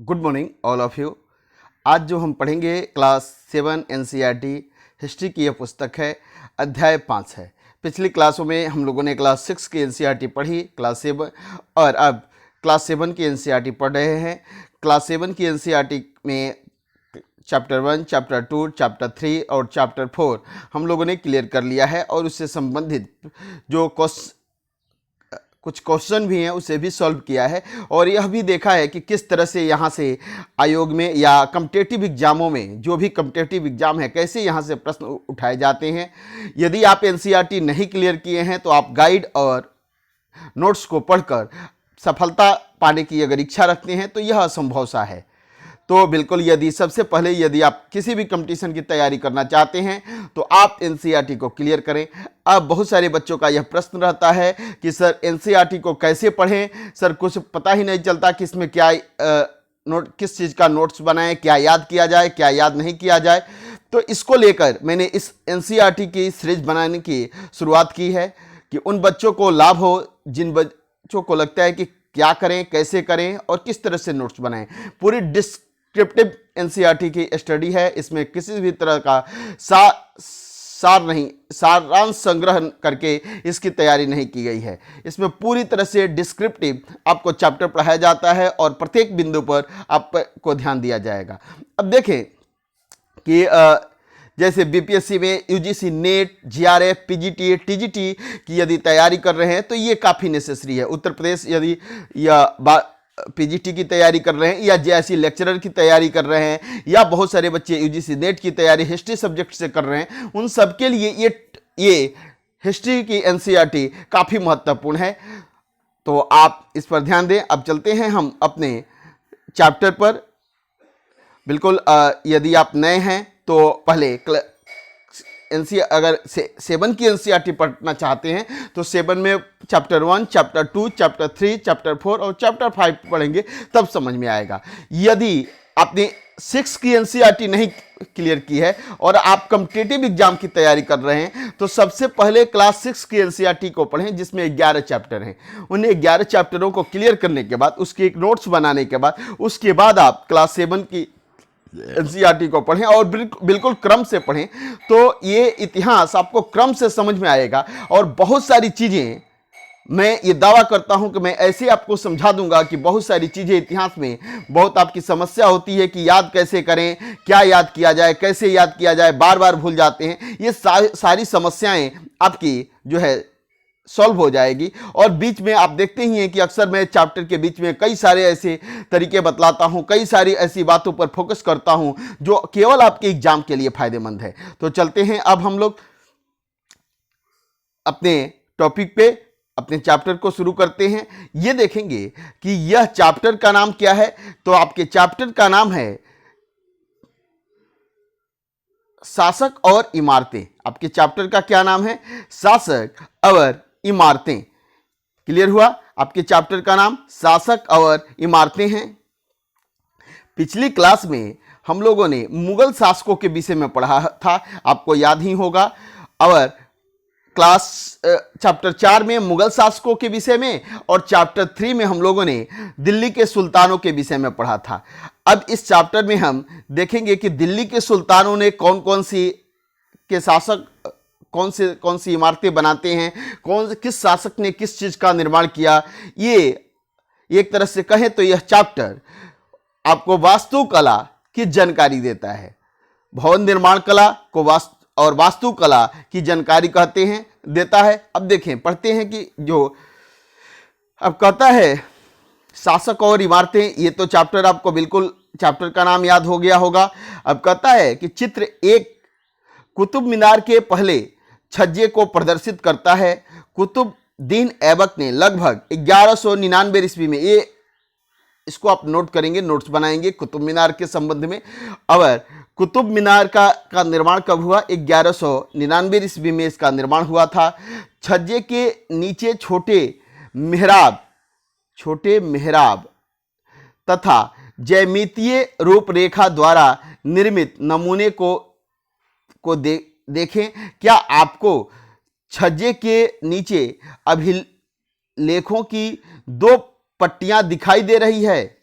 Good morning all of you. आज जो हम पढ़ेंगे क्लास 7 एनसीईआरटी हिस्ट्री की यह पुस्तक है, अध्याय 5 है। पिछली क्लासों में हम लोगों ने क्लास 6 की एनसीईआरटी पढ़ी, क्लास 7, और अब क्लास 7 की एनसीईआरटी पढ़ रहे हैं। क्लास 7 की एनसीईआरटी में चैप्टर 1, चैप्टर 2, चैप्टर 3 और चैप्टर 4 हम लोगों ने क्लियर कर लिया है, और उससे संबंधित जो कुछ क्वेश्चन भी हैं उसे भी सॉल्व किया है, और यह भी देखा है कि किस तरह से यहाँ से आयोग में या कम्पिटिटिव एग्जामों में, जो भी कम्पिटिटिव एग्जाम है, कैसे यहाँ से प्रश्न उठाए जाते हैं। यदि आप एनसीईआरटी नहीं क्लियर किए हैं तो आप गाइड और नोट्स को पढ़कर सफलता पाने की अगर इच्छा रखते हैं तो यह असंभव सा है। तो बिल्कुल, यदि आप किसी भी कंपटीशन की तैयारी करना चाहते हैं तो आप एनसीईआरटी को क्लियर करें। अब बहुत सारे बच्चों का यह प्रश्न रहता है कि सर एनसीईआरटी को कैसे पढ़ें, सर कुछ पता ही नहीं चलता कि इसमें क्या किस चीज़ का नोट्स बनाएं, क्या याद किया जाए, क्या याद नहीं किया जाए। तो इसको लेकर मैंने इस एनसीईआरटी की सीरीज बनाने की शुरुआत की है कि उन बच्चों को लाभ हो जिन बच्चों को लगता है कि क्या करें, कैसे करें और किस तरह से नोट्स बनाएं। पूरी डिस्क्रिप्टिव एनसीईआरटी की स्टडी है, इसमें किसी भी तरह का सारांश संग्रह करके इसकी तैयारी नहीं की गई है। इसमें पूरी तरह से डिस्क्रिप्टिव आपको चैप्टर पढ़ाया जाता है और प्रत्येक बिंदु पर आपको ध्यान दिया जाएगा। अब देखें कि जैसे बीपीएससी में UGC net, GRF, PGT, TGT की यदि तैयारी कर रहे हैं तो ये काफ़ी नेसेसरी है। उत्तर प्रदेश यदि या पीजीटी की तैयारी कर रहे हैं या जेआईसी लेक्चरर की तैयारी कर रहे हैं, या बहुत सारे बच्चे यूजीसी नेट की तैयारी हिस्ट्री सब्जेक्ट से कर रहे हैं, उन सब के लिए ये हिस्ट्री की एनसीईआरटी काफ़ी महत्वपूर्ण है। तो आप इस पर ध्यान दें। अब चलते हैं हम अपने चैप्टर पर। बिल्कुल, यदि आप नए हैं तो पहले अगर 7 की एनसीईआरटी पढ़ना चाहते हैं तो 7 में चैप्टर 1, चैप्टर 2, चैप्टर 3, चैप्टर 4 और चैप्टर 5 पढ़ेंगे, तब समझ में आएगा। यदि आपने 6 की एनसीईआरटी नहीं क्लियर की है और आप कॉम्पिटिटिव एग्जाम की तैयारी कर रहे हैं तो सबसे पहले क्लास 6 की एनसीईआरटी को पढ़ें, जिसमें 11 चैप्टर हैं। उन 11 चैप्टरों को क्लियर करने के बाद, उसके एक नोट्स बनाने के बाद, उसके बाद आप क्लास 7 की एनसीईआरटी को पढ़ें और बिल्कुल क्रम से पढ़ें। तो ये इतिहास आपको क्रम से समझ में आएगा, और बहुत सारी चीज़ें, मैं ये दावा करता हूं कि मैं ऐसे आपको समझा दूंगा कि बहुत सारी चीज़ें इतिहास में बहुत आपकी समस्या होती है कि याद कैसे करें, क्या याद किया जाए, कैसे याद किया जाए, बार बार भूल जाते हैं। ये सारी समस्याएं आपकी जो है सॉल्व हो जाएगी। और बीच में आप देखते ही हैं कि अक्सर मैं चैप्टर के बीच में कई सारे ऐसे तरीके बतलाता हूं, कई सारी ऐसी बातों पर फोकस करता हूं जो केवल आपके एग्जाम के लिए फायदेमंद है। तो चलते हैं अब हम लोग अपने टॉपिक पे, अपने चैप्टर को शुरू करते हैं। ये देखेंगे कि यह चैप्टर का नाम क्या है। तो आपके चैप्टर का नाम है शासक और इमारतें। आपके चैप्टर का क्या नाम है? शासक और इमारतें। क्लियर हुआ? आपके चैप्टर का नाम शासक और इमारतें हैं। पिछली क्लास में हम लोगों ने मुगल शासकों के विषय में पढ़ा था, आपको याद ही होगा। और चैप्टर 4 में मुगल शासकों के विषय में, और चैप्टर 3 में हम लोगों ने दिल्ली के सुल्तानों के विषय में पढ़ा था। अब इस चैप्टर में हम देखेंगे कि दिल्ली के सुल्तानों ने कौन सी इमारतें बनाते हैं, किस शासक ने किस चीज़ का निर्माण किया। ये एक तरह से कहें तो यह चैप्टर आपको वास्तुकला की जानकारी देता है। भवन निर्माण कला को वास्तुकला की जानकारी देता है। अब देखें, पढ़ते हैं कि जो अब कहता है शासक और इमारतें, ये तो चैप्टर आपको बिल्कुल चैप्टर का नाम याद हो गया होगा। अब कहता है कि चित्र 1 कुतुब मीनार के पहले छज्जे को प्रदर्शित करता है। कुतुबुद्दीन ऐबक ने लगभग 1199 ईस्वी में, इसको आप नोट करेंगे, नोट्स बनाएंगे कुतुब मीनार के संबंध में। और कुतुब मीनार का निर्माण कब हुआ? 1199 ईस्वी में इसका निर्माण हुआ था। छज्जे के नीचे छोटे मेहराब तथा ज्यामितीय रूपरेखा द्वारा निर्मित नमूने को देखें। क्या आपको छज्जे के नीचे अभिलेखों की 2 पट्टियां दिखाई दे रही है?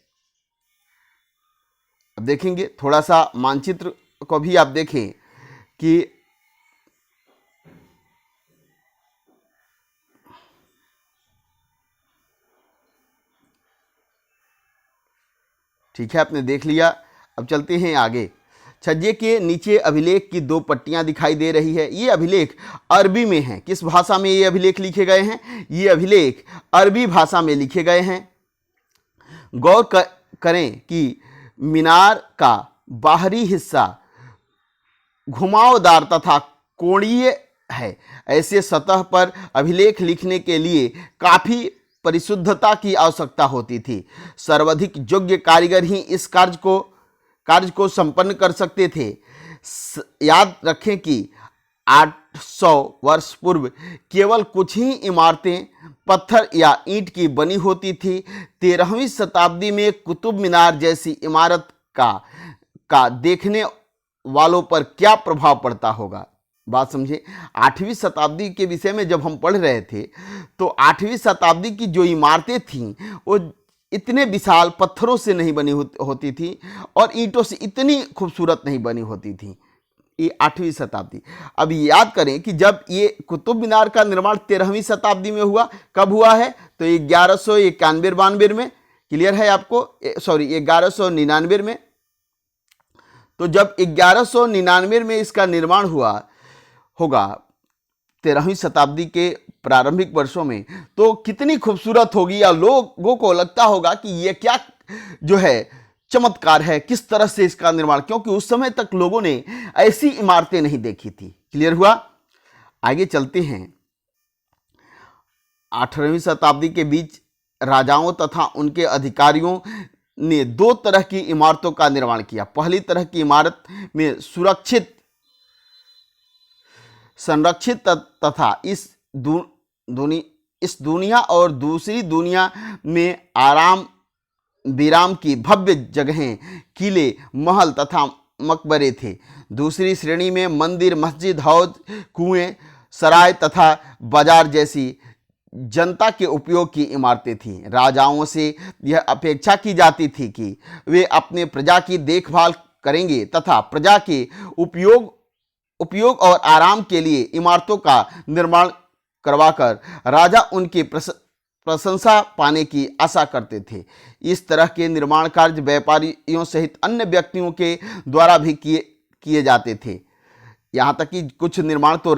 अब देखेंगे थोड़ा सा मानचित्र को भी आप देखें कि ठीक है, आपने देख लिया। अब चलते हैं आगे। छज्जे के नीचे अभिलेख की दो पट्टियां दिखाई दे रही है। ये अभिलेख अरबी में हैं। किस भाषा में ये अभिलेख लिखे गए हैं? ये अभिलेख अरबी भाषा में लिखे गए हैं। गौर करें कि मीनार का बाहरी हिस्सा घुमावदार तथा कोणीय है। ऐसे सतह पर अभिलेख लिखने के लिए काफी परिशुद्धता की आवश्यकता होती थी। सर्वाधिक योग्य कारीगर ही इस कार्य को संपन्न कर सकते थे। याद रखें कि 800 वर्ष पूर्व केवल कुछ ही इमारतें पत्थर या ईंट की बनी होती थी। 13वीं शताब्दी में कुतुब मीनार जैसी इमारत का देखने वालों पर क्या प्रभाव पड़ता होगा? बात समझे। 8वीं शताब्दी के विषय में जब हम पढ़ रहे थे तो 8वीं शताब्दी की जो इमारतें थीं वो इतने विशाल पत्थरों से नहीं बनी होती थी और ईंटों से इतनी खूबसूरत नहीं बनी होती थी। ये 8वीं शताब्दी। अब याद करें कि जब ये कुतुब मीनार का निर्माण 13वीं शताब्दी में हुआ, कब हुआ है? तो 1191-92 में। क्लियर है आपको? 1199 में। तो जब 1199 में इसका निर्माण हुआ होगा 13वीं शताब्दी के प्रारंभिक वर्षों में, तो कितनी खूबसूरत होगी या लोगों को लगता होगा कि ये क्या जो है चमत्कार है, किस तरह से इसका निर्माण, क्योंकि उस समय तक लोगों ने ऐसी इमारतें नहीं देखी थी। क्लियर हुआ? आगे चलते हैं। 18वीं शताब्दी के बीच राजाओं तथा उनके अधिकारियों ने दो तरह की इमारतों का निर्माण किया। पहली तरह की इमारत में संरक्षित तथा इस दुनिया और दूसरी दुनिया में आराम विराम की भव्य जगहें, किले, महल तथा मकबरे थे। दूसरी श्रेणी में मंदिर, मस्जिद, हौज, कुएं, सराय तथा बाजार जैसी जनता के उपयोग की इमारतें थीं। राजाओं से यह अपेक्षा की जाती थी कि वे अपने प्रजा की देखभाल करेंगे तथा प्रजा के उपयोग और आराम के लिए इमारतों का निर्माण करवाकर राजा उनकी प्रशंसा पाने की आशा करते थे। इस तरह के निर्माण कार्य व्यापारियों सहित अन्य व्यक्तियों के द्वारा भी किए जाते थे। यहाँ तक कि कुछ निर्माण तो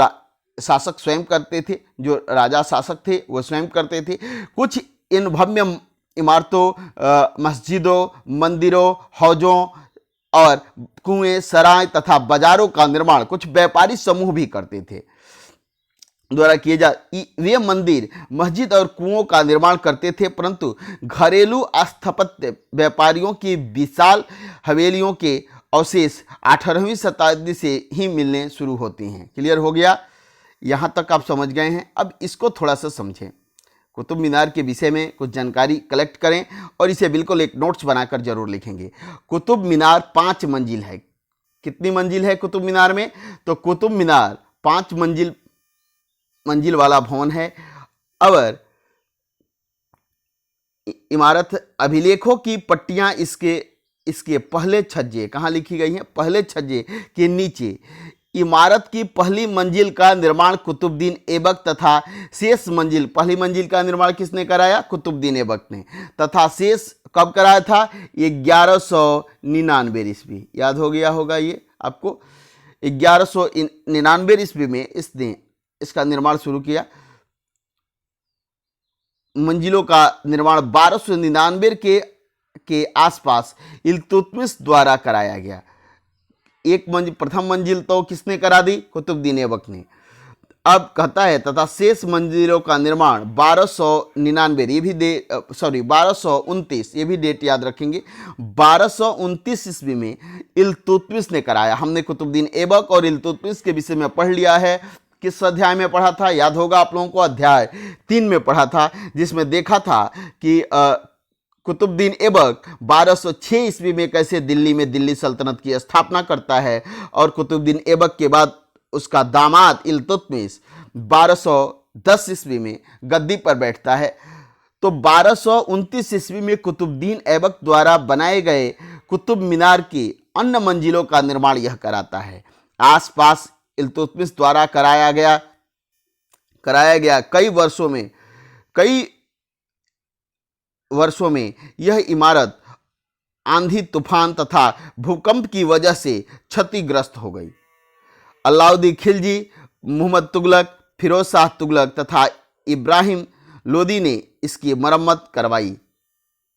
शासक स्वयं करते थे, जो राजा शासक थे वो स्वयं करते थे। कुछ इन भव्य इमारतों, मस्जिदों, मंदिरों, हौजों और कुएं, सराय तथा बाजारों का निर्माण कुछ व्यापारी समूह भी करते थे द्वारा किए वे मंदिर, मस्जिद और कुओं का निर्माण करते थे, परंतु घरेलू स्थापत्य व्यापारियों की विशाल हवेलियों के अवशेष 18वीं शताब्दी से ही मिलने शुरू होते हैं। क्लियर हो गया? यहाँ तक आप समझ गए हैं। अब इसको थोड़ा सा समझें। कुतुब मीनार के विषय में कुछ जानकारी कलेक्ट करें और इसे बिल्कुल एक नोट्स बनाकर जरूर लिखेंगे। कुतुब मीनार 5 मंजिल है। कितनी मंजिल है कुतुब मीनार में? तो कुतुब मीनार 5 मंजिल वाला भवन है। और इमारत अभिलेखों की पट्टियां इसके पहले छज्जे, कहाँ लिखी गई हैं? पहले छज्जे के नीचे। इमारत की पहली मंजिल का निर्माण कुतुबुद्दीन ऐबक तथा शेष मंजिल, पहली मंजिल का निर्माण किसने कराया? कुतुबुद्दीन ऐबक ने। तथा शेष कब कराया था? 1199 ईस्वी। याद हो गया होगा ये आपको। 1199 ईस्वी में इसने इसका निर्माण शुरू किया। मंजिलों का निर्माण 1299 के आसपास इल्तुतमिश द्वारा कराया गया। प्रथम मंजिल तो किसने करा दी? कुतुबुद्दीन ऐबक ने। अब कहता है तथा शेष मंजिलों का निर्माण 1299, ये भी 1229, ये भी डेट याद रखेंगे। 1229 ईस्वी में इल्तुतमिश ने कराया। हमने कुतुबुद्दीन ऐबक और इल्तुतमिश के विषय में पढ़ लिया है। किस अध्याय में पढ़ा था? याद होगा आप लोगों को, अध्याय 3 में पढ़ा था, जिसमें देखा था कि कुतुबुद्दीन ऐबक 1206 ईस्वी में कैसे दिल्ली में दिल्ली सल्तनत की स्थापना करता है और कुतुबुद्दीन ऐबक के बाद उसका दामाद इल्तुतमिश 1210 ईस्वी में गद्दी पर बैठता है। तो 1229 ईस्वी में कुतुबुद्दीन ऐबक द्वारा बनाए गए कुतुब मीनार की अन्य मंजिलों का निर्माण यह कराता है। आसपास इल्तुतमिश द्वारा कराया गया कई वर्षों में यह इमारत आंधी तूफान तथा भूकंप की वजह से क्षतिग्रस्त हो गई। अलाउद्दीन खिलजी, मोहम्मद तुगलक, फिरोज शाह तुगलक तथा इब्राहिम लोदी ने इसकी मरम्मत करवाई।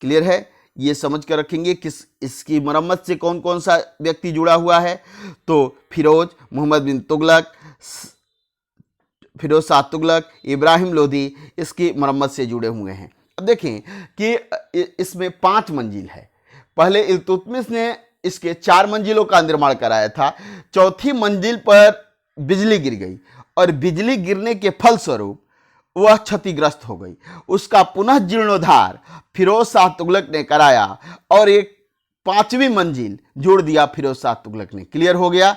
क्लियर है? ये समझ कर रखेंगे किस इसकी मरम्मत से कौन कौन सा व्यक्ति जुड़ा हुआ है। तो फिरोज, मोहम्मद बिन तुगलक, फिरोज शाह तुगलक, इब्राहिम लोदी इसकी मरम्मत से जुड़े हुए हैं। अब देखें कि इसमें 5 मंजिल है। पहले इल्तुतमिश ने इसके 4 मंजिलों का निर्माण कराया था। चौथी मंजिल पर बिजली गिर गई और बिजली गिरने के फलस्वरूप वह क्षतिग्रस्त हो गई। उसका पुनः जीर्णोद्धार फिरोज शाह तुगलक ने कराया और एक 5वीं मंजिल जोड़ दिया फिरोज शाह तुगलक ने। क्लियर हो गया?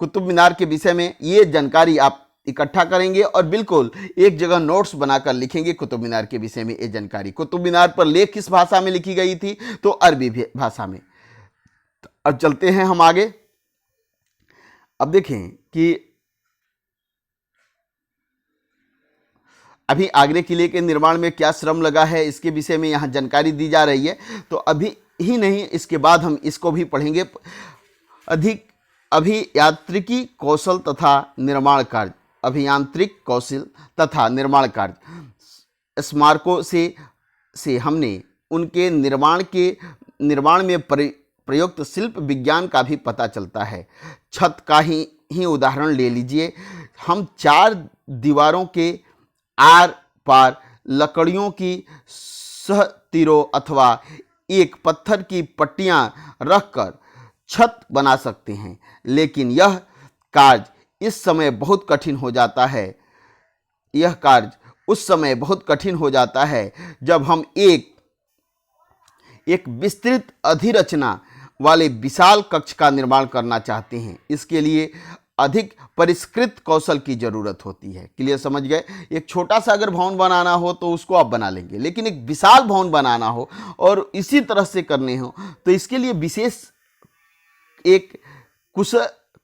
कुतुब मीनार के विषय में ये जानकारी आप इकट्ठा करेंगे और बिल्कुल एक जगह नोट्स बनाकर लिखेंगे कुतुब मीनार के विषय में ये जानकारी। कुतुब मीनार पर लेख किस भाषा में लिखी गई थी? तो अरबी भाषा में। अब चलते हैं हम आगे। अब देखें कि अभी आगरे किले के निर्माण में क्या श्रम लगा है, इसके विषय में यहाँ जानकारी दी जा रही है। तो अभी ही नहीं, इसके बाद हम इसको भी पढ़ेंगे। अभियांत्रिकी कौशल तथा निर्माण कार्य, अभियांत्रिक कौशल तथा निर्माण कार्य स्मारकों से हमने उनके निर्माण में प्रयुक्त शिल्प विज्ञान का भी पता चलता है। छत का ही उदाहरण ले लीजिए। हम 4 दीवारों के आर पार लकड़ियों की सहतीरों अथवा एक पत्थर की पट्टियां रखकर छत बना सकते हैं, लेकिन यह कार्य इस समय बहुत कठिन हो जाता है। यह कार्य उस समय बहुत कठिन हो जाता है जब हम एक विस्तृत अधिरचना वाले विशाल कक्ष का निर्माण करना चाहते हैं। इसके लिए अधिक परिष्कृत कौशल की जरूरत होती है। क्लियर समझ गए? एक छोटा सा अगर भवन बनाना हो तो उसको आप बना लेंगे, लेकिन एक विशाल भवन बनाना हो और इसी तरह से करने हो तो इसके लिए विशेष एक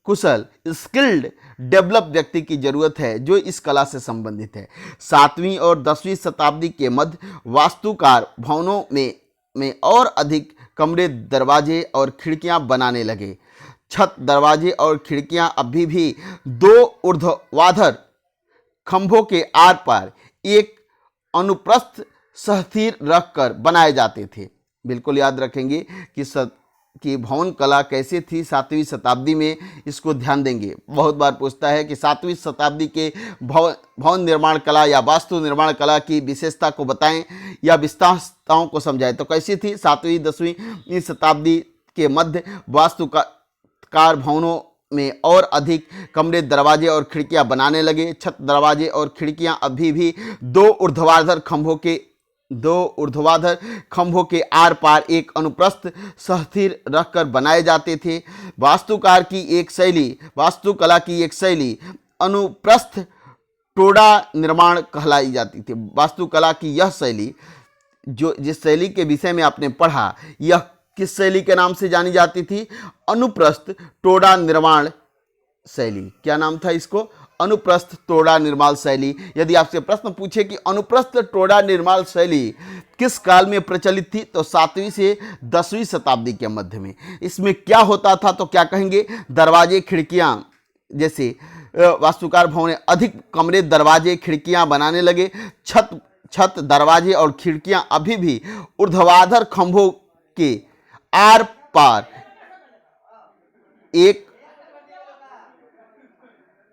कुशल स्किल्ड डेवलप व्यक्ति की जरूरत है जो इस कला से संबंधित है। 7वीं और 10वीं शताब्दी के मध्य वास्तुकार भवनों में और अधिक कमरे, दरवाजे और खिड़कियां बनाने लगे। छत, दरवाजे और खिड़कियां अभी भी 2 ऊर्ध्वाधर खंभों के आर पार एक अनुप्रस्थ सहस्तिर रखकर बनाए जाते थे। बिल्कुल याद रखेंगे कि भवन कला कैसे थी 7वीं शताब्दी में, इसको ध्यान देंगे। बहुत बार पूछता है कि 7वीं शताब्दी के भवन निर्माण कला या वास्तु निर्माण कला की विशेषता को बताएं या विशेषताओं को समझाएं। तो कैसी थी? 7वीं 10वीं शताब्दी के मध्य वास्तुकार भवनों में और अधिक कमरे, दरवाजे और खिड़कियां बनाने लगे। छत, दरवाजे और खिड़कियां अभी भी 2 ऊर्ध्वाधर खंभों के आर पार एक अनुप्रस्थ सहस्तिर रखकर बनाए जाते थे। वास्तुकला की एक शैली अनुप्रस्थ टोडा निर्माण कहलाई जाती थी। वास्तुकला की यह शैली, जिस शैली के विषय में आपने पढ़ा, यह किस शैली के नाम से जानी जाती थी? अनुप्रस्थ टोडा निर्माण शैली। क्या नाम था इसको? अनुप्रस्थ टोडा निर्माण शैली। यदि आपसे प्रश्न पूछे कि अनुप्रस्थ टोडा निर्माण शैली किस काल में प्रचलित थी, तो 7वीं से 10वीं शताब्दी के मध्य में। इसमें क्या होता था तो क्या कहेंगे? दरवाजे, खिड़कियां, जैसे वास्तुकार भवन ने अधिक कमरे, दरवाजे, खिड़कियां बनाने लगे। छत, दरवाजे और खिड़कियां अभी भी ऊर्ध्वाधर खंभों के आर पार एक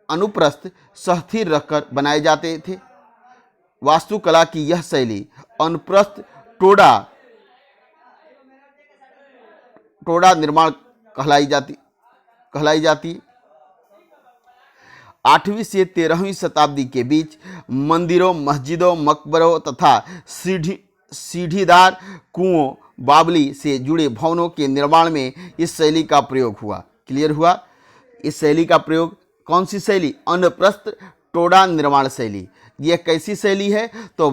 अनुप्रस्थ सहस्तिर रखकर बनाए जाते थे। वास्तुकला की यह शैली अनुप्रस्थ टोडा निर्माण कहलाई जाती। 8वीं से 13वीं शताब्दी के बीच मंदिरों, मस्जिदों, मकबरों तथा सीढ़ीदार कुओं, बावली से जुड़े भवनों के निर्माण में इस शैली का प्रयोग हुआ। क्लियर हुआ? इस शैली का प्रयोग, कौन सी शैली? अनुप्रस्थ टोडा निर्माण शैली। यह कैसी शैली है? तो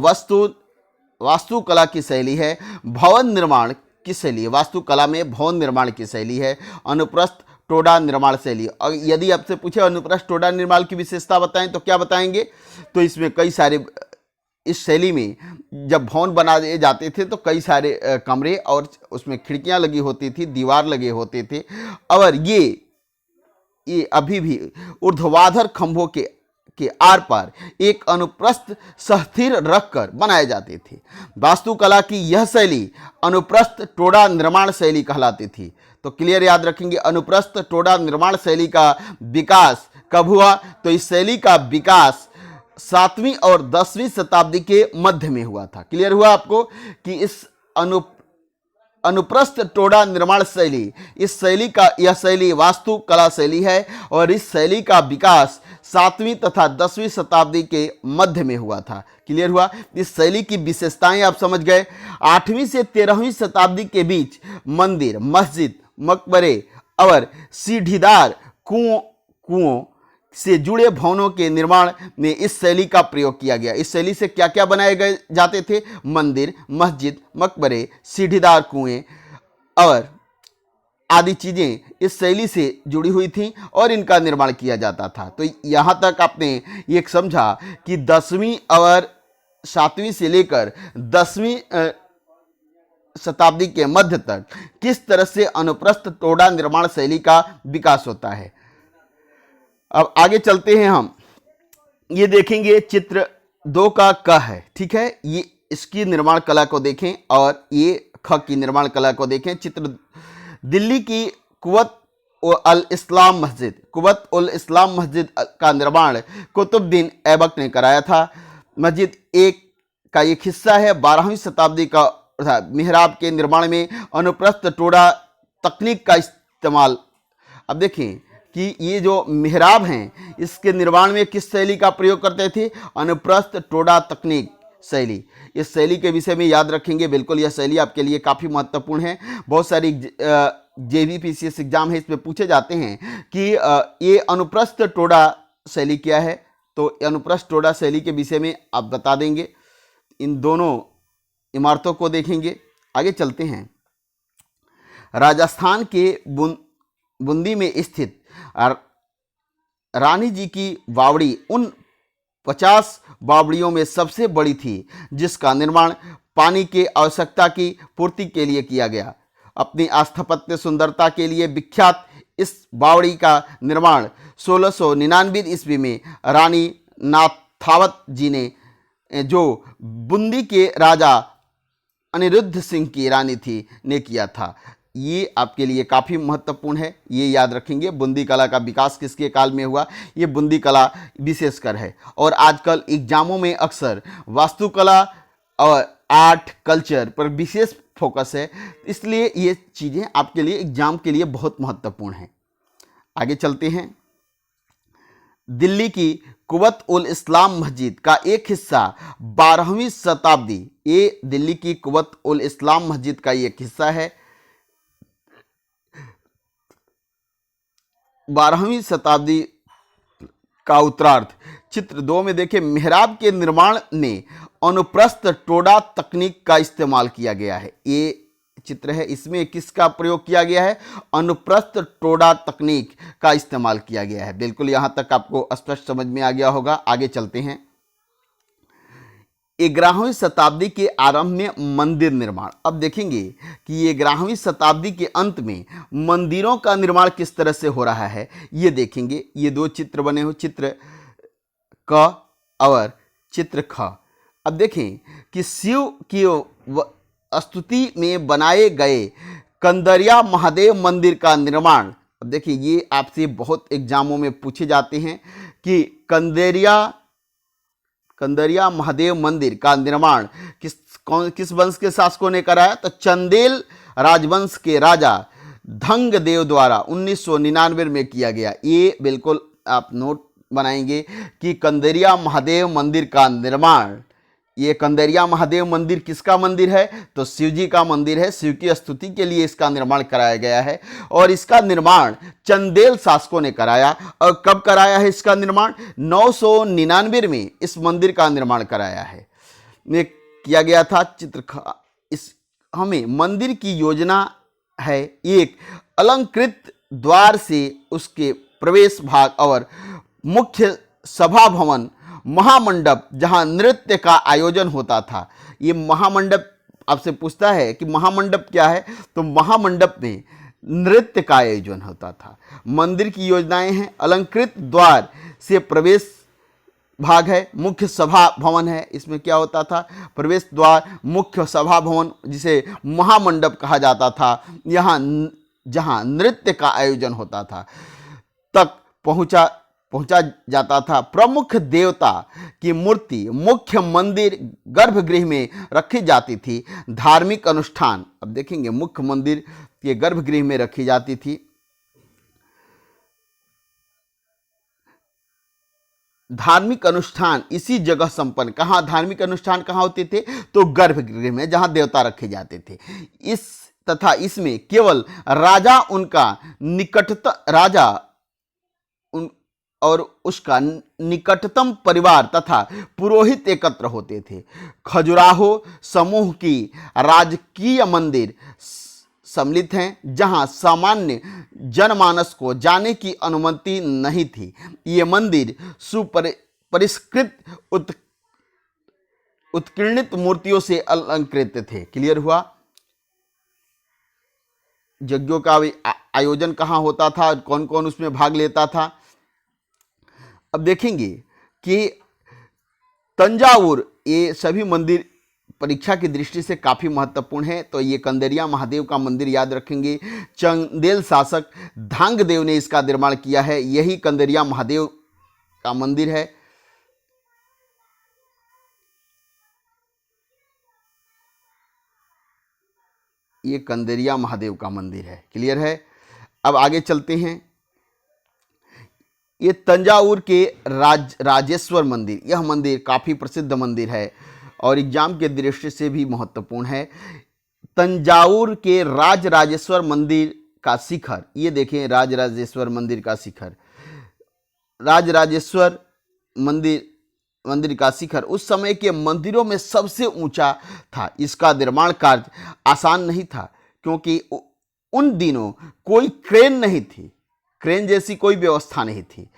वास्तुकला की शैली है। भवन निर्माण की शैली है, वास्तुकला में भवन निर्माण की शैली है अनुप्रस्थ टोडा निर्माण शैली। और यदि आपसे पूछे अनुप्रस्थ टोडा निर्माण की विशेषता बताएं तो क्या बताएंगे? तो इसमें कई सारे, इस शैली में जब भवन बनाए जाते थे तो कई सारे कमरे और उसमें खिड़कियां लगी होती थी, दीवार लगे होते थे, और ये अभी भी ऊर्ध्वाधर खंभों के आर पार एक अनुप्रस्थ सहस्थिर रखकर बनाए जाते थे। वास्तुकला की यह शैली अनुप्रस्थ टोडा निर्माण शैली कहलाती थी। तो क्लियर याद रखेंगे, अनुप्रस्थ टोडा निर्माण शैली का विकास कब हुआ? तो इस शैली का विकास 7वीं और 10वीं शताब्दी के मध्य में हुआ था। क्लियर हुआ आपको कि इस अनुप्रस्थ टोडा निर्माण शैली, इस शैली का, यह शैली वास्तुकला शैली है और इस शैली का विकास 7वीं तथा 10वीं शताब्दी के मध्य में हुआ था। क्लियर हुआ? इस शैली की विशेषताएं आप समझ गए। 8वीं से 13वीं शताब्दी के बीच मंदिर, मस्जिद, मकबरे और सीढ़ीदार कुओं से जुड़े भवनों के निर्माण में इस शैली का प्रयोग किया गया। इस शैली से क्या क्या बनाए गए जाते थे? मंदिर, मस्जिद, मकबरे, सीढ़ीदार कुएं और आदि चीजें इस शैली से जुड़ी हुई थीं और इनका निर्माण किया जाता था। तो यहाँ तक आपने ये समझा कि 10वीं और 7वीं से लेकर 10वीं शताब्दी के मध्य तक किस तरह से अनुप्रस्थ टोडा निर्माण शैली का विकास होता है। अब आगे चलते हैं, हम ये देखेंगे चित्र 2 का क है, ठीक है। ये इसकी निर्माण कला को देखें और ये ख की निर्माण कला को देखें। चित्र दिल्ली की कुवत उल इस्लाम मस्जिद, कुवत उल इस्लाम मस्जिद का निर्माण कुतुबुद्दीन ऐबक ने कराया था। मस्जिद का एक हिस्सा है। 12वीं शताब्दी का मिहराब के निर्माण में अनुप्रस्थ टोडा तकनीक का इस्तेमाल। अब देखें कि ये जो मिहराब हैं इसके निर्माण में किस शैली का प्रयोग करते थे? अनुप्रस्थ टोडा तकनीक शैली। इस शैली के विषय में याद रखेंगे, बिल्कुल यह शैली आपके लिए काफ़ी महत्वपूर्ण है। बहुत सारी JBPCS एग्जाम है, इसमें पूछे जाते हैं कि ये अनुप्रस्थ टोडा शैली क्या है। तो अनुप्रस्थ टोडा शैली के विषय में आप बता देंगे। इन दोनों इमारतों को देखेंगे। आगे चलते हैं। राजस्थान के बूंदी में स्थित रानी जी की बावड़ी उन 50 बावड़ियों में सबसे बड़ी थी जिसका निर्माण पानी की आवश्यकता की पूर्ति के लिए किया गया। अपनी स्थापत्य सुंदरता के लिए विख्यात इस बावड़ी का निर्माण 1699 ईस्वी में रानी नाथावत जी ने, जो बूंदी के राजा अनिरुद्ध सिंह की रानी थी, ने किया था। ये आपके लिए काफ़ी महत्वपूर्ण है, ये याद रखेंगे। बूंदी कला का विकास किसके काल में हुआ? ये बूंदी कला विशेषकर है। और आजकल एग्जामों में अक्सर वास्तुकला और आर्ट कल्चर पर विशेष फोकस है, इसलिए ये चीज़ें आपके लिए एग्जाम के लिए बहुत महत्वपूर्ण हैं। आगे चलते हैं। दिल्ली की कुवत उल इस्लाम मस्जिद का एक हिस्सा 12वीं शताब्दी, ये दिल्ली की कुवत उल इस्लाम मस्जिद का एक हिस्सा है। 12वीं शताब्दी का उत्तरार्ध। चित्र 2 में देखें, मिहराब के निर्माण में अनुप्रस्थ टोडा तकनीक का इस्तेमाल किया गया है। ये चित्र है, इसमें किसका प्रयोग किया गया है? अनुप्रस्थ टोडा तकनीक का इस्तेमाल किया गया है। बिल्कुल यहाँ तक आपको स्पष्ट समझ में आ गया होगा। आगे चलते हैं। 11वीं शताब्दी के आरंभ में मंदिर निर्माण। अब देखेंगे कि 11वीं शताब्दी के अंत में मंदिरों का निर्माण किस तरह से हो रहा है, ये देखेंगे। ये 2 चित्र बने हुए, चित्र क और चित्र ख। अब देखें कि शिव की स्तुति में बनाए गए कंदरिया महादेव मंदिर का निर्माण। अब देखिए, ये आपसे बहुत एग्जामों में पूछे जाते हैं कि कंदरिया महादेव मंदिर का निर्माण किस वंश के शासकों ने कराया? तो चंदेल राजवंश के राजा धंग देव द्वारा 1999 में किया गया। ये बिल्कुल आप नोट बनाएंगे कि कंदरिया महादेव मंदिर का निर्माण, ये कंदरिया महादेव मंदिर किसका मंदिर है? तो शिव जी का मंदिर है। शिव की स्तुति के लिए इसका निर्माण कराया गया है और इसका निर्माण चंदेल शासकों ने कराया। और कब कराया है इसका निर्माण? 999 में इस मंदिर का निर्माण कराया है, में किया गया था। चित्र इस हमें मंदिर की योजना है। एक अलंकृत द्वार से उसके प्रवेश भाग और मुख्य सभा भवन, महामंडप जहां नृत्य का आयोजन होता था। ये महामंडप आपसे पूछता है कि महामंडप क्या है, तो महामंडप में नृत्य का आयोजन होता था। मंदिर की योजनाएं हैं, अलंकृत द्वार से प्रवेश भाग है, मुख्य सभा भवन है। इसमें क्या होता था, प्रवेश द्वार, मुख्य सभा भवन जिसे महामंडप कहा जाता था, यहाँ जहाँ नृत्य का आयोजन होता था तक पहुंचा जाता था। प्रमुख देवता की मूर्ति मुख्य मंदिर गर्भगृह में रखी जाती थी। धार्मिक अनुष्ठान, अब देखेंगे, मुख्य मंदिर के गर्भगृह में रखी जाती थी। धार्मिक अनुष्ठान इसी जगह संपन्न, कहाँ धार्मिक अनुष्ठान कहाँ होते थे, तो गर्भगृह में जहां देवता रखे जाते थे। इसमें केवल राजा, उनका राजा और उसका निकटतम परिवार तथा पुरोहित एकत्र होते थे। खजुराहो समूह की राजकीय मंदिर सम्मिलित हैं, जहां सामान्य जनमानस को जाने की अनुमति नहीं थी। ये मंदिर सुपरिष्कृत उत्कीर्णित मूर्तियों से अलंकृत थे। क्लियर हुआ। यज्ञों का आयोजन कहाँ होता था, कौन कौन उसमें भाग लेता था। अब देखेंगे कि तंजावुर, ये सभी मंदिर परीक्षा की दृष्टि से काफ़ी महत्वपूर्ण है। तो ये कंदेरिया महादेव का मंदिर याद रखेंगे। चंदेल शासक धांगदेव ने इसका निर्माण किया है। यही कंदेरिया महादेव का मंदिर है। ये कंदेरिया महादेव का मंदिर है। क्लियर है। अब आगे चलते हैं। ये तंजावुर के राजेश्वर मंदिर, यह मंदिर काफ़ी प्रसिद्ध मंदिर है और एग्जाम के दृष्टि से भी महत्वपूर्ण है। तंजावुर के राजराजेश्वर मंदिर का शिखर, ये देखें, राजराजेश्वर मंदिर का शिखर, राजराजेश्वर मंदिर का शिखर उस समय के मंदिरों में सबसे ऊंचा था। इसका निर्माण कार्य आसान नहीं था, क्योंकि उन दिनों कोई क्रेन नहीं थी, क्रेन जैसी कोई व्यवस्था नहीं थी।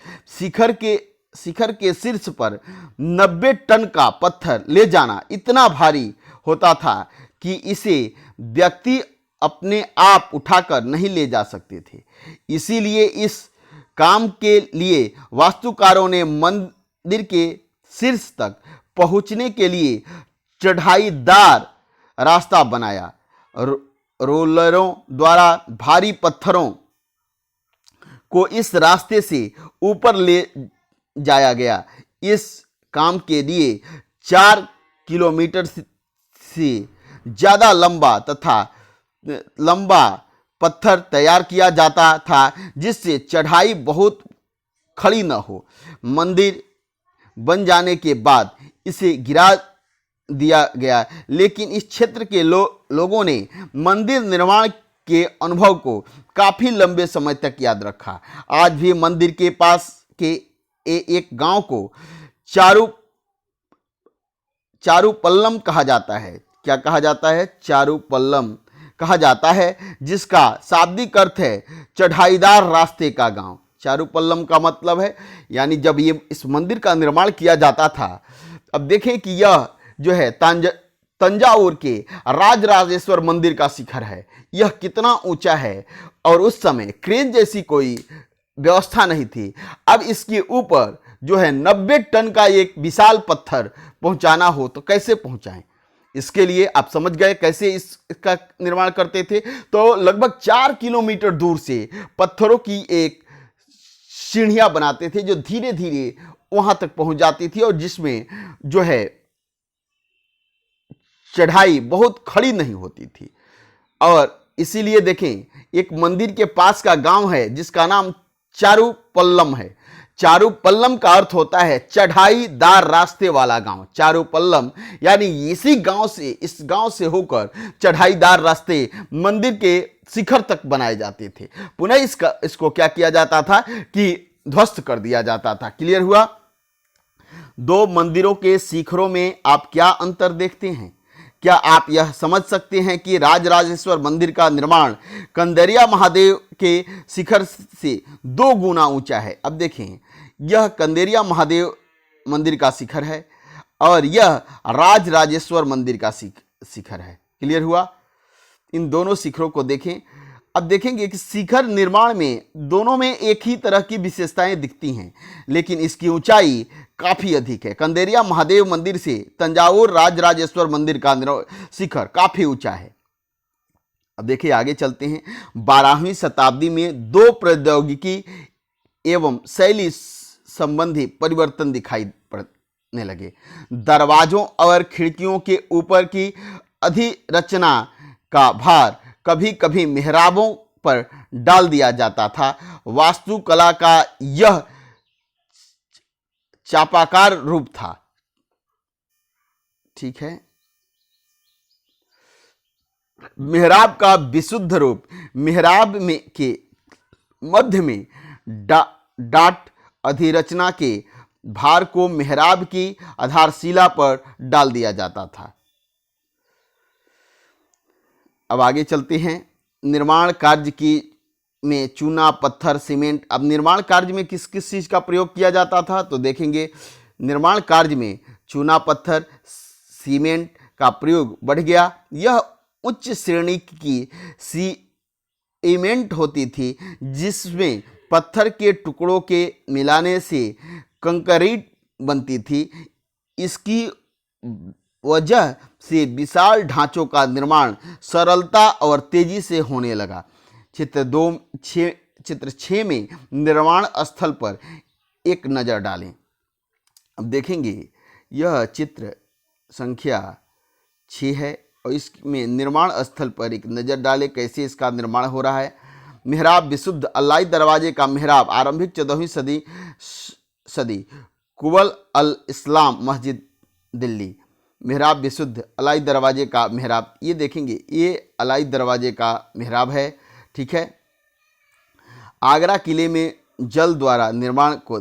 शिखर के शीर्ष पर 90 टन का पत्थर ले जाना इतना भारी होता था कि इसे व्यक्ति अपने आप उठाकर नहीं ले जा सकते थे। इसीलिए इस काम के लिए वास्तुकारों ने मंदिर के शीर्ष तक पहुंचने के लिए चढ़ाईदार रास्ता बनाया। रोलरों द्वारा भारी पत्थरों को इस रास्ते से ऊपर ले जाया गया। इस काम के लिए 4 किलोमीटर से ज़्यादा लंबा पत्थर तैयार किया जाता था, जिससे चढ़ाई बहुत खड़ी न हो। मंदिर बन जाने के बाद इसे गिरा दिया गया, लेकिन इस क्षेत्र के लोगों ने मंदिर निर्माण के अनुभव को काफ़ी लंबे समय तक याद रखा। आज भी मंदिर के पास के एक गांव को चारूपल्लम कहा जाता है। क्या कहा जाता है? चारूपल्लम कहा जाता है, जिसका शाब्दिक अर्थ है चढ़ाईदार रास्ते का गांव। चारूपल्लम का मतलब है, यानी जब ये इस मंदिर का निर्माण किया जाता था, अब देखें कि यह जो है तंजावुर के राजराजेश्वर मंदिर का शिखर है, यह कितना ऊंचा है और उस समय क्रेन जैसी कोई व्यवस्था नहीं थी। अब इसके ऊपर जो है 90 टन का एक विशाल पत्थर पहुंचाना हो तो कैसे पहुंचाएं? इसके लिए आप समझ गए कैसे इसका निर्माण करते थे। तो लगभग 4 किलोमीटर दूर से पत्थरों की एक सीढ़ियां बनाते थे, जो धीरे धीरे वहां तक पहुंच जाती थी और जिसमें जो है चढ़ाई बहुत खड़ी नहीं होती थी। और इसीलिए देखें, एक मंदिर के पास का गांव है जिसका नाम चारूपल्लम है। चारूपल्लम का अर्थ होता है चढ़ाईदार रास्ते वाला गांव। चारूपल्लम यानी इस गांव से होकर चढ़ाईदार रास्ते मंदिर के शिखर तक बनाए जाते थे। पुनः इसको क्या किया जाता था कि ध्वस्त कर दिया जाता था। क्लियर हुआ? दो मंदिरों के शिखरों में आप क्या अंतर देखते हैं? क्या आप यह समझ सकते हैं कि राजराजेश्वर मंदिर का निर्माण कंदरिया महादेव के शिखर से 2 गुना ऊंचा है। अब देखें, यह कंदेरिया महादेव मंदिर का शिखर है और यह राजराजेश्वर मंदिर का शिखर है। क्लियर हुआ? इन दोनों शिखरों को देखें। अब देखेंगे कि शिखर निर्माण में दोनों में एक ही तरह की विशेषताएं दिखती हैं, लेकिन इसकी ऊंचाई काफी अधिक है। कंदेरिया महादेव मंदिर से तंजावुर राजराजेश्वर मंदिर का शिखर काफी ऊंचा है। अब देखिए आगे चलते हैं। 12वीं शताब्दी में 2 प्रौद्योगिकी एवं शैली संबंधी परिवर्तन दिखाई पड़ने लगे। दरवाजों और खिड़कियों के ऊपर की अधिरचना का भार कभी कभी मेहराबों पर डाल दिया जाता था। वास्तुकला का यह चापाकार रूप था। ठीक है। मेहराब का विशुद्ध रूप, मेहराब में के मध्य में डाट अधिरचना के भार को मेहराब की आधारशिला पर डाल दिया जाता था। अब आगे चलते हैं। निर्माण कार्य की में चूना, पत्थर, सीमेंट। अब निर्माण कार्य में किस किस चीज़ का प्रयोग किया जाता था तो देखेंगे। निर्माण कार्य में चूना, पत्थर, सीमेंट का प्रयोग बढ़ गया। यह उच्च श्रेणी की सीमेंट होती थी जिसमें पत्थर के टुकड़ों के मिलाने से कंक्रीट बनती थी। इसकी वजह से विशाल ढांचों का निर्माण सरलता और तेजी से होने लगा। चित्र 6 में निर्माण स्थल पर एक नज़र डालें। अब देखेंगे यह चित्र संख्या 6 है और इसमें निर्माण स्थल पर एक नज़र डालें कैसे इसका निर्माण हो रहा है। मेहराब विशुद्ध अल्लाई दरवाजे का मेहराब आरंभिक 14वीं सदी कुबल अल इस्लाम मस्जिद दिल्ली। मेहराब विशुद्ध अलाई दरवाजे का मेहराब, ये देखेंगे ये अलाई दरवाजे का मेहराब है। ठीक है। आगरा किले में जल द्वारा निर्माण को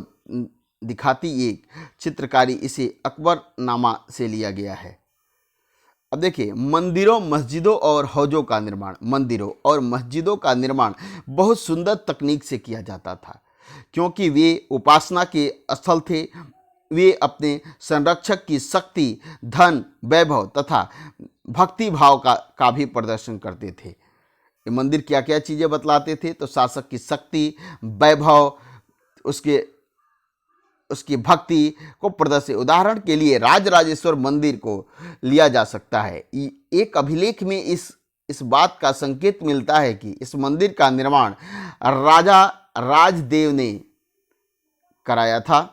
दिखाती एक चित्रकारी इसे अकबरनामा से लिया गया है। अब देखिए मंदिरों, मस्जिदों और हौजों का निर्माण। मंदिरों और मस्जिदों का निर्माण बहुत सुंदर तकनीक से किया जाता था क्योंकि वे उपासना के स्थल थे। वे अपने संरक्षक की शक्ति, धन, वैभव तथा भक्ति भाव का भी प्रदर्शन करते थे। ये मंदिर क्या क्या चीज़ें बतलाते थे तो शासक की शक्ति, वैभव, उसकी भक्ति को प्रदर्शित। उदाहरण के लिए राजराजेश्वर मंदिर को लिया जा सकता है। एक अभिलेख में इस बात का संकेत मिलता है कि इस मंदिर का निर्माण राजा राजदेव ने कराया था।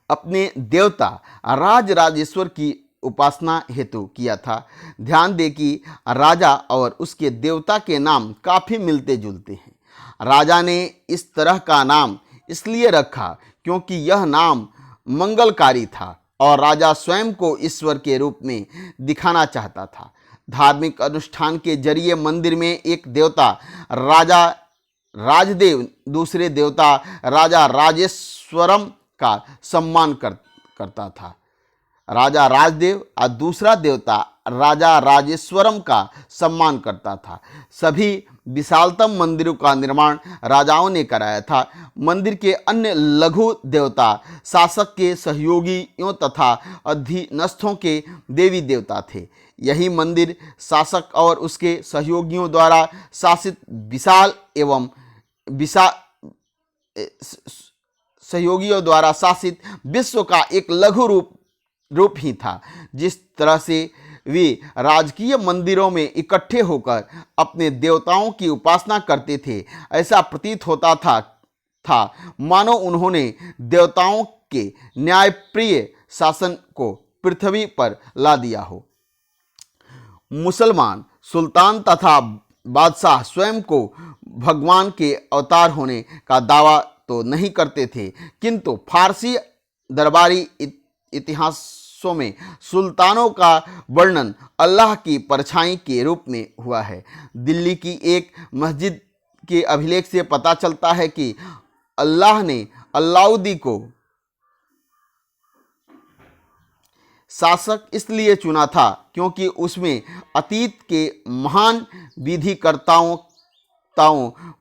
अपने देवता राजराजेश्वर की उपासना हेतु किया था। ध्यान दें कि राजा और उसके देवता के नाम काफ़ी मिलते जुलते हैं। राजा ने इस तरह का नाम इसलिए रखा क्योंकि यह नाम मंगलकारी था और राजा स्वयं को ईश्वर के रूप में दिखाना चाहता था। धार्मिक अनुष्ठान के जरिए मंदिर में एक देवता राजा राजदेव, दूसरे देवता राजा राजेश्वरम का सम्मान करता था। राजा राजदेव और दूसरा देवता राजा राजेश्वरम का सम्मान करता था। सभी विशालतम मंदिरों का निर्माण राजाओं ने कराया था। मंदिर के अन्य लघु देवता शासक के सहयोगियों तथा अधीनस्थों के देवी देवता थे। यही मंदिर शासक और उसके सहयोगियों द्वारा शासित विशाल एवं सहयोगियों द्वारा शासित विश्व का एक लघु रूप ही था। जिस तरह से वे राजकीय मंदिरों में इकट्ठे होकर अपने देवताओं की उपासना करते थे, ऐसा प्रतीत होता था मानो उन्होंने देवताओं के न्यायप्रिय शासन को पृथ्वी पर ला दिया हो। मुसलमान सुल्तान तथा बादशाह स्वयं को भगवान के अवतार होने का दावा तो नहीं करते थे, किंतु फारसी दरबारी इतिहासों में सुल्तानों का वर्णन अल्लाह की परछाई के रूप में हुआ है। दिल्ली की एक मस्जिद के अभिलेख से पता चलता है कि अल्लाह ने अलाउद्दीन को शासक इसलिए चुना था क्योंकि उसमें अतीत के महान विधिकर्ताओं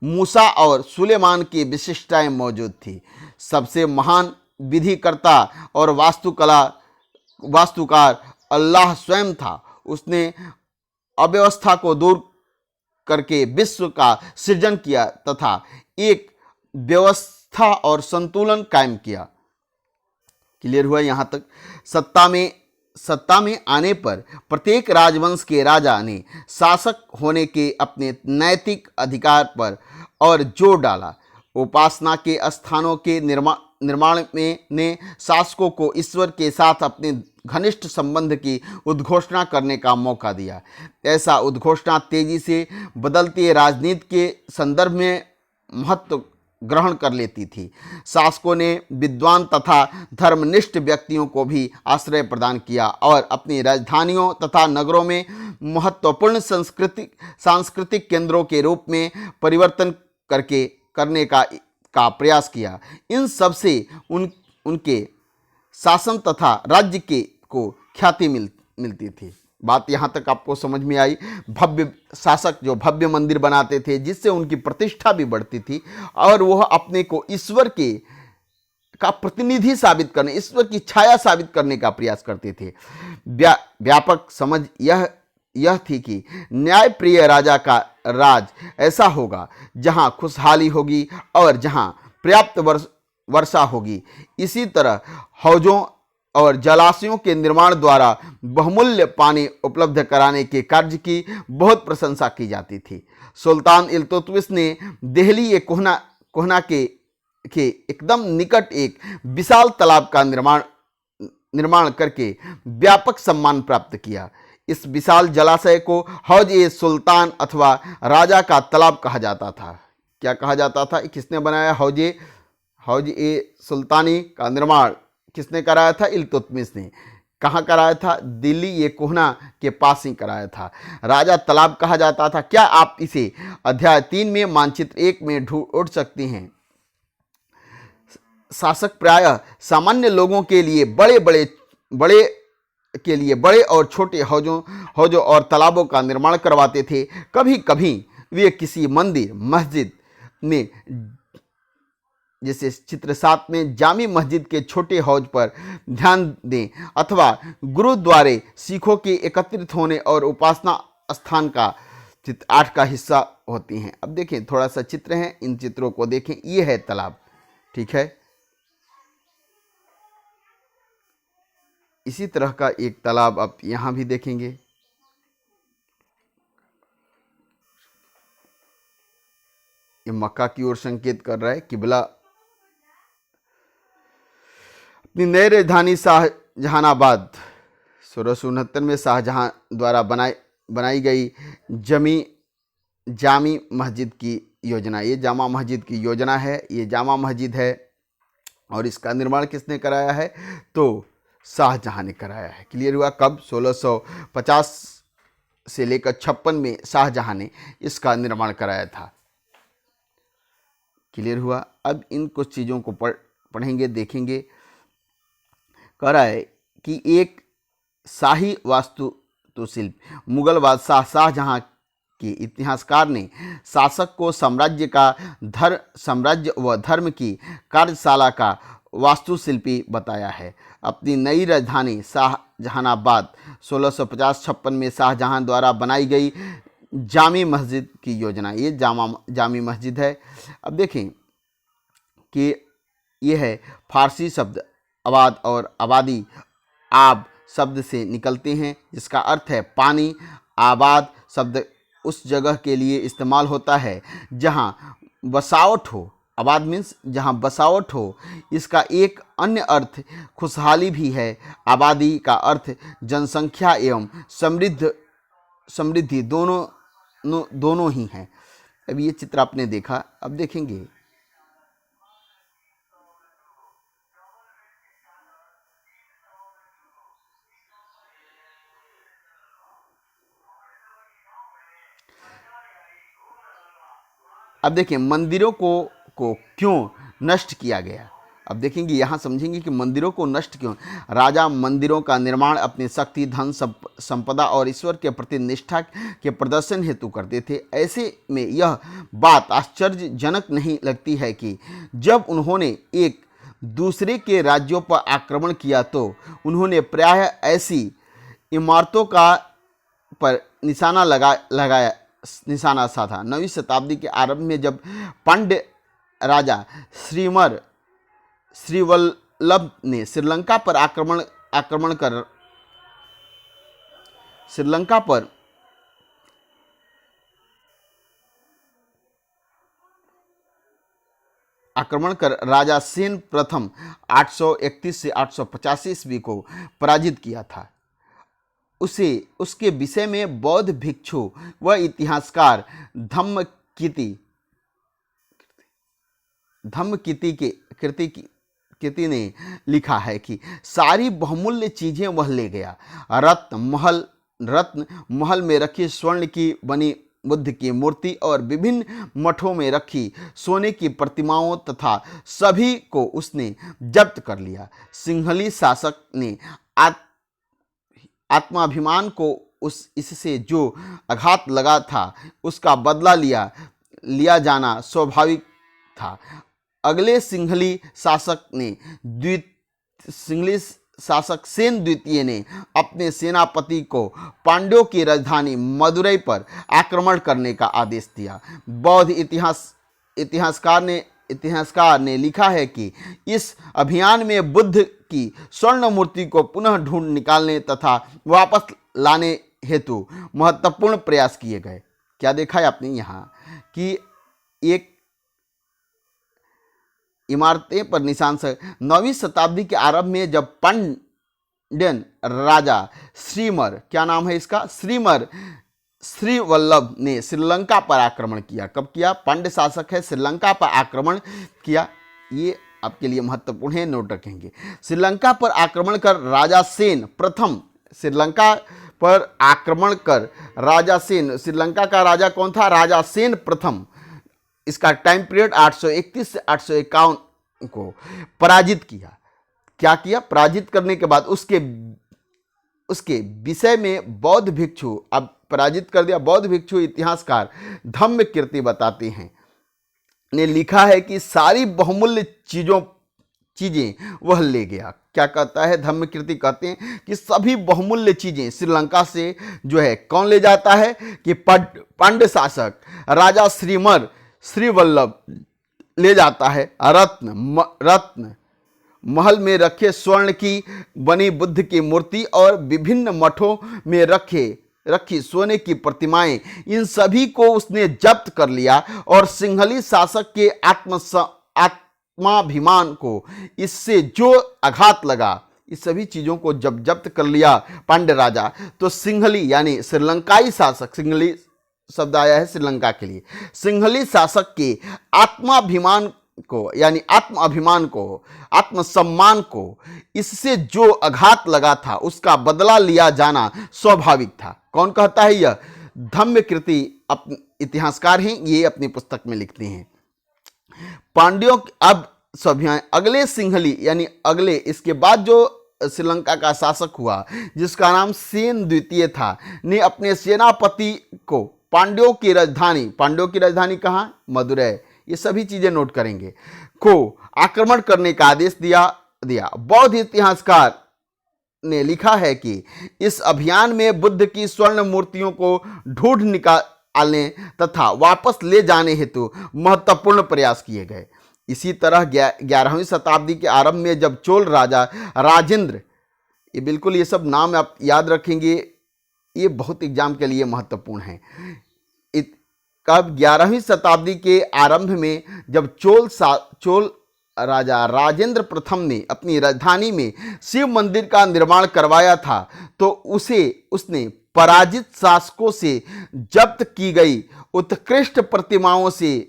मूसा और सुलेमान की विशिष्टताएं मौजूद थी। सबसे महान विधिकर्ता और वास्तुकार अल्लाह स्वयं था। उसने अव्यवस्था को दूर करके विश्व का सृजन किया तथा एक व्यवस्था और संतुलन कायम किया। क्लियर हुआ यहाँ तक। सत्ता में आने पर प्रत्येक राजवंश के राजा ने शासक होने के अपने नैतिक अधिकार पर और जोर डाला। उपासना के स्थानों के निर्माण में ने शासकों को ईश्वर के साथ अपने घनिष्ठ संबंध की उद्घोषणा करने का मौका दिया। ऐसा उद्घोषणा तेजी से बदलती राजनीति के संदर्भ में महत्व ग्रहण कर लेती थी। शासकों ने विद्वान तथा धर्मनिष्ठ व्यक्तियों को भी आश्रय प्रदान किया और अपनी राजधानियों तथा नगरों में महत्वपूर्ण सांस्कृतिक केंद्रों के रूप में परिवर्तन करने का प्रयास किया। इन सब से उनके शासन तथा राज्य को ख्याति मिलती थी। बात यहाँ तक आपको समझ में आई। भव्य शासक जो भव्य मंदिर बनाते थे जिससे उनकी प्रतिष्ठा भी बढ़ती थी और वह अपने को ईश्वर का प्रतिनिधि साबित करने, ईश्वर की छाया साबित करने का प्रयास करते थे। व्यापक समझ यह थी कि न्यायप्रिय राजा का राज ऐसा होगा जहाँ खुशहाली होगी और जहाँ पर्याप्त वर्षा होगी। इसी तरह हौजों और जलाशयों के निर्माण द्वारा बहुमूल्य पानी उपलब्ध कराने के कार्य की बहुत प्रशंसा की जाती थी। सुल्तान इल्तुतमिश ने दिल्ली ये कोहना के एकदम निकट एक विशाल तालाब का निर्माण करके व्यापक सम्मान प्राप्त किया। इस विशाल जलाशय को हौज-ए-सुल्तान अथवा राजा का तालाब कहा जाता था। क्या कहा जाता था? किसने बनाया? हौज-ए-सुल्तानी का निर्माण किसने कराया था? इल्तुतमिश ने। कहाँ कराया था? दिल्ली ये कोहना के पास ही कराया था। राजा तालाब कहा जाता था। क्या आप इसे अध्याय 3 में मानचित्र 1 में ढूंढ सकती हैं? शासक प्रायः सामान्य लोगों के लिए बड़े और छोटे हौजों और तालाबों का निर्माण करवाते थे। कभी कभी वे किसी मंदिर मस्जिद में, जैसे चित्र 7 में जामी मस्जिद के छोटे हौज पर ध्यान दें, अथवा गुरुद्वारे सिखों के एकत्रित होने और उपासना स्थान का चित्र 8 का हिस्सा होती हैं। अब देखें, थोड़ा सा चित्र है, इन चित्रों को देखें। ये है तालाब, ठीक है। इसी तरह का एक तालाब आप यहाँ भी देखेंगे। ये मक्का की ओर संकेत कर रहा है, किबला। अपनी नई राजधानी शाहजहानाबाद 1669 में शाहजहां द्वारा बनाई गई जामी मस्जिद की योजना, ये जामा मस्जिद की योजना है। ये जामा मस्जिद है और इसका निर्माण किसने कराया है? तो शाहजहां ने कराया है। क्लियर हुआ? कब? 1650 से लेकर 56 में शाहजहां ने इसका निर्माण कराया था। क्लियर हुआ? अब इन कुछ चीज़ों को पढ़ेंगे, देखेंगे। कह रहा है कि एक शाही वास्तुशिल्प मुगल बादशाह शाहजहां के इतिहासकार ने शासक को साम्राज्य व धर्म की कार्यशाला का वास्तुशिल्पी बताया है। अपनी नई राजधानी शाहजहानाबाद 1650-56 में शाहजहां द्वारा बनाई गई जामी मस्जिद की योजना, ये जामी मस्जिद है। अब देखें कि ये है फारसी शब्द आबाद और आबादी आब शब्द से निकलते हैं, जिसका अर्थ है पानी। आबाद शब्द उस जगह के लिए इस्तेमाल होता है जहाँ बसावट हो। आबाद मीन्स जहाँ बसावट हो। इसका एक अन्य अर्थ खुशहाली भी है। आबादी का अर्थ जनसंख्या एवं समृद्धि दोनों ही हैं। अब ये चित्र आपने देखा, अब देखेंगे अब देखिए मंदिरों को क्यों नष्ट किया गया। अब देखेंगे यहाँ समझेंगे कि मंदिरों को नष्ट क्यों। राजा मंदिरों का निर्माण अपनी शक्ति, धन, संपदा और ईश्वर के प्रति निष्ठा के प्रदर्शन हेतु करते थे। ऐसे में यह बात आश्चर्यजनक नहीं लगती है कि जब उन्होंने एक दूसरे के राज्यों पर आक्रमण किया तो उन्होंने प्रायः ऐसी इमारतों का पर निशाना साधा। 9वीं शताब्दी के आरंभ में जब पांड्य राजा श्रीवल्लभ ने श्रीलंका पर आक्रमण कर राजा सेन प्रथम 831 से 885 ईस्वी को पराजित किया था, उसके विषय में बौद्ध भिक्षु व इतिहासकार धम्मकिति ने लिखा है कि सारी बहुमूल्य चीजें वह ले गया। रत्न महल में रखी स्वर्ण की बनी बुद्ध की मूर्ति और विभिन्न मठों में रखी सोने की प्रतिमाओं तथा सभी को उसने जब्त कर लिया। सिंहली शासक ने आत्माभिमान को इससे जो आघात लगा था उसका बदला लिया जाना स्वाभाविक था। अगले सिंहली शासक सेन द्वितीय ने अपने सेनापति को पांड्यों की राजधानी मदुरै पर आक्रमण करने का आदेश दिया। बौद्ध इतिहासकार ने लिखा है कि इस अभियान में बुद्ध की स्वर्ण मूर्ति को पुनः ढूंढ निकालने तथा वापस लाने हेतु महत्वपूर्ण प्रयास किए गए। क्या देखा है आपने यहाँ कि एक इमारतें पर निशान से 9वीं शताब्दी के आरंभ में जब पांड्यन राजा श्रीवल्लभ ने श्रीलंका पर आक्रमण किया। कब किया? पांड्य शासक है, श्रीलंका पर आक्रमण किया। ये आपके लिए महत्वपूर्ण है, नोट रखेंगे। श्रीलंका पर आक्रमण कर राजा सेन प्रथम श्रीलंका का राजा कौन था? राजा सेन प्रथम। इसका टाइम पीरियड 831 से 851 को पराजित किया। क्या किया? पराजित करने के बाद उसके विषय में बौद्ध भिक्षु, अब पराजित कर दिया, बौद्ध भिक्षु इतिहासकार धम्मकिति बताते हैं, ने लिखा है कि सारी बहुमूल्य चीजें वह ले गया। क्या कहता है धम्मकिति? कहते हैं कि सभी बहुमूल्य चीजें श्रीलंका से जो है कौन ले जाता है कि पांड्य शासक राजा श्रीवल्लभ ले जाता है। रत्न महल में रखे स्वर्ण की बनी बुद्ध की मूर्ति और विभिन्न मठों में रखी सोने की प्रतिमाएं, इन सभी को उसने जब्त कर लिया और सिंहली शासक के आत्माभिमान को इससे जो आघात लगा, इस सभी चीजों को जब जब्त कर लिया पांड्य राजा, तो सिंहली यानी श्रीलंकाई शासक, सिंहली शब्द आया है श्रीलंका के लिए, सिंहली शासक के आत्माभिमान को यानी आत्माभिमान को, आत्मसम्मान को इससे जो आघात लगा था उसका बदला लिया जाना स्वाभाविक था। कौन कहता है? यह धम्मकिति इतिहासकार हैं, ये अपनी पुस्तक में लिखते हैं। पांड्यों अब अगले सिंहली यानी अगले इसके बाद जो श्रीलंका का शासक हुआ जिसका नाम सेन द्वितीय था, ने अपने सेनापति को पांड्यों की राजधानी कहाँ? मदुरै, ये सभी चीजें नोट करेंगे, को आक्रमण करने का आदेश दिया। बौद्ध इतिहासकार ने लिखा है कि इस अभियान में बुद्ध की स्वर्ण मूर्तियों को ढूंढ निकालने तथा वापस ले जाने हेतु महत्वपूर्ण प्रयास किए गए। इसी तरह 11वीं शताब्दी के आरंभ में जब चोल राजा राजेंद्र, ये बिल्कुल ये सब नाम आप याद रखेंगे, ये बहुत एग्जाम के लिए महत्वपूर्ण है। कब 11वीं शताब्दी के आरंभ में जब चोल राजा राजेंद्र प्रथम ने अपनी राजधानी में शिव मंदिर का निर्माण करवाया था, तो उसने पराजित शासकों से जब्त की गई उत्कृष्ट प्रतिमाओं से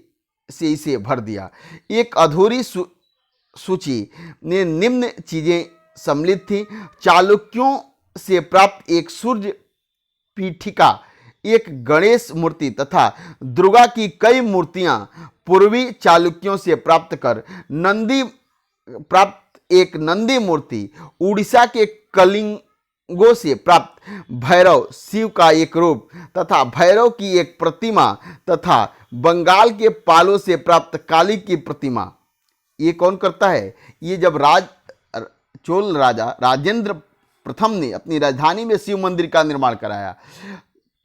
इसे भर दिया। एक अधूरी सूची में निम्न चीजें सम्मिलित थी: चालुक्यों से प्राप्त एक सूर्य पीठिका, एक गणेश मूर्ति तथा दुर्गा की कई मूर्तियां पूर्वी चालुक्यों से प्राप्त कर नंदी प्राप्त एक नंदी मूर्ति, उड़ीसा के कलिंगों से प्राप्त भैरव शिव का एक रूप तथा भैरव की एक प्रतिमा तथा बंगाल के पालों से प्राप्त काली की प्रतिमा। ये कौन करता है? ये जब चोल राजा राजेंद्र प्रथम ने अपनी राजधानी में शिव मंदिर का निर्माण कराया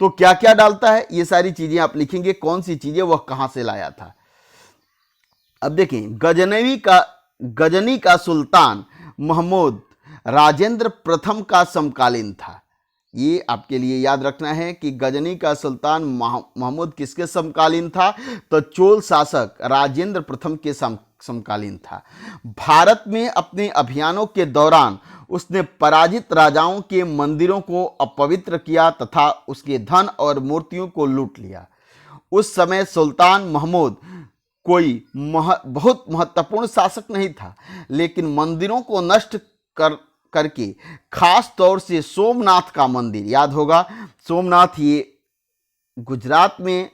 तो क्या क्या डालता है, ये सारी चीजें आप लिखेंगे, कौन सी चीजें, वह कहां से लाया था। अब देखें, गजनी का सुल्तान महमूद राजेंद्र प्रथम का समकालीन था। ये आपके लिए याद रखना है कि गजनी का सुल्तान महमूद किसके समकालीन था? तो चोल शासक राजेंद्र प्रथम के समकालीन था। भारत में अपने अभियानों के दौरान उसने पराजित राजाओं के मंदिरों को अपवित्र किया तथा उसके धन और मूर्तियों को लूट लिया। उस समय सुल्तान महमूद कोई बहुत महत्वपूर्ण शासक नहीं था, लेकिन मंदिरों को नष्ट करके, खास तौर से सोमनाथ का मंदिर, याद होगा सोमनाथ, ये गुजरात में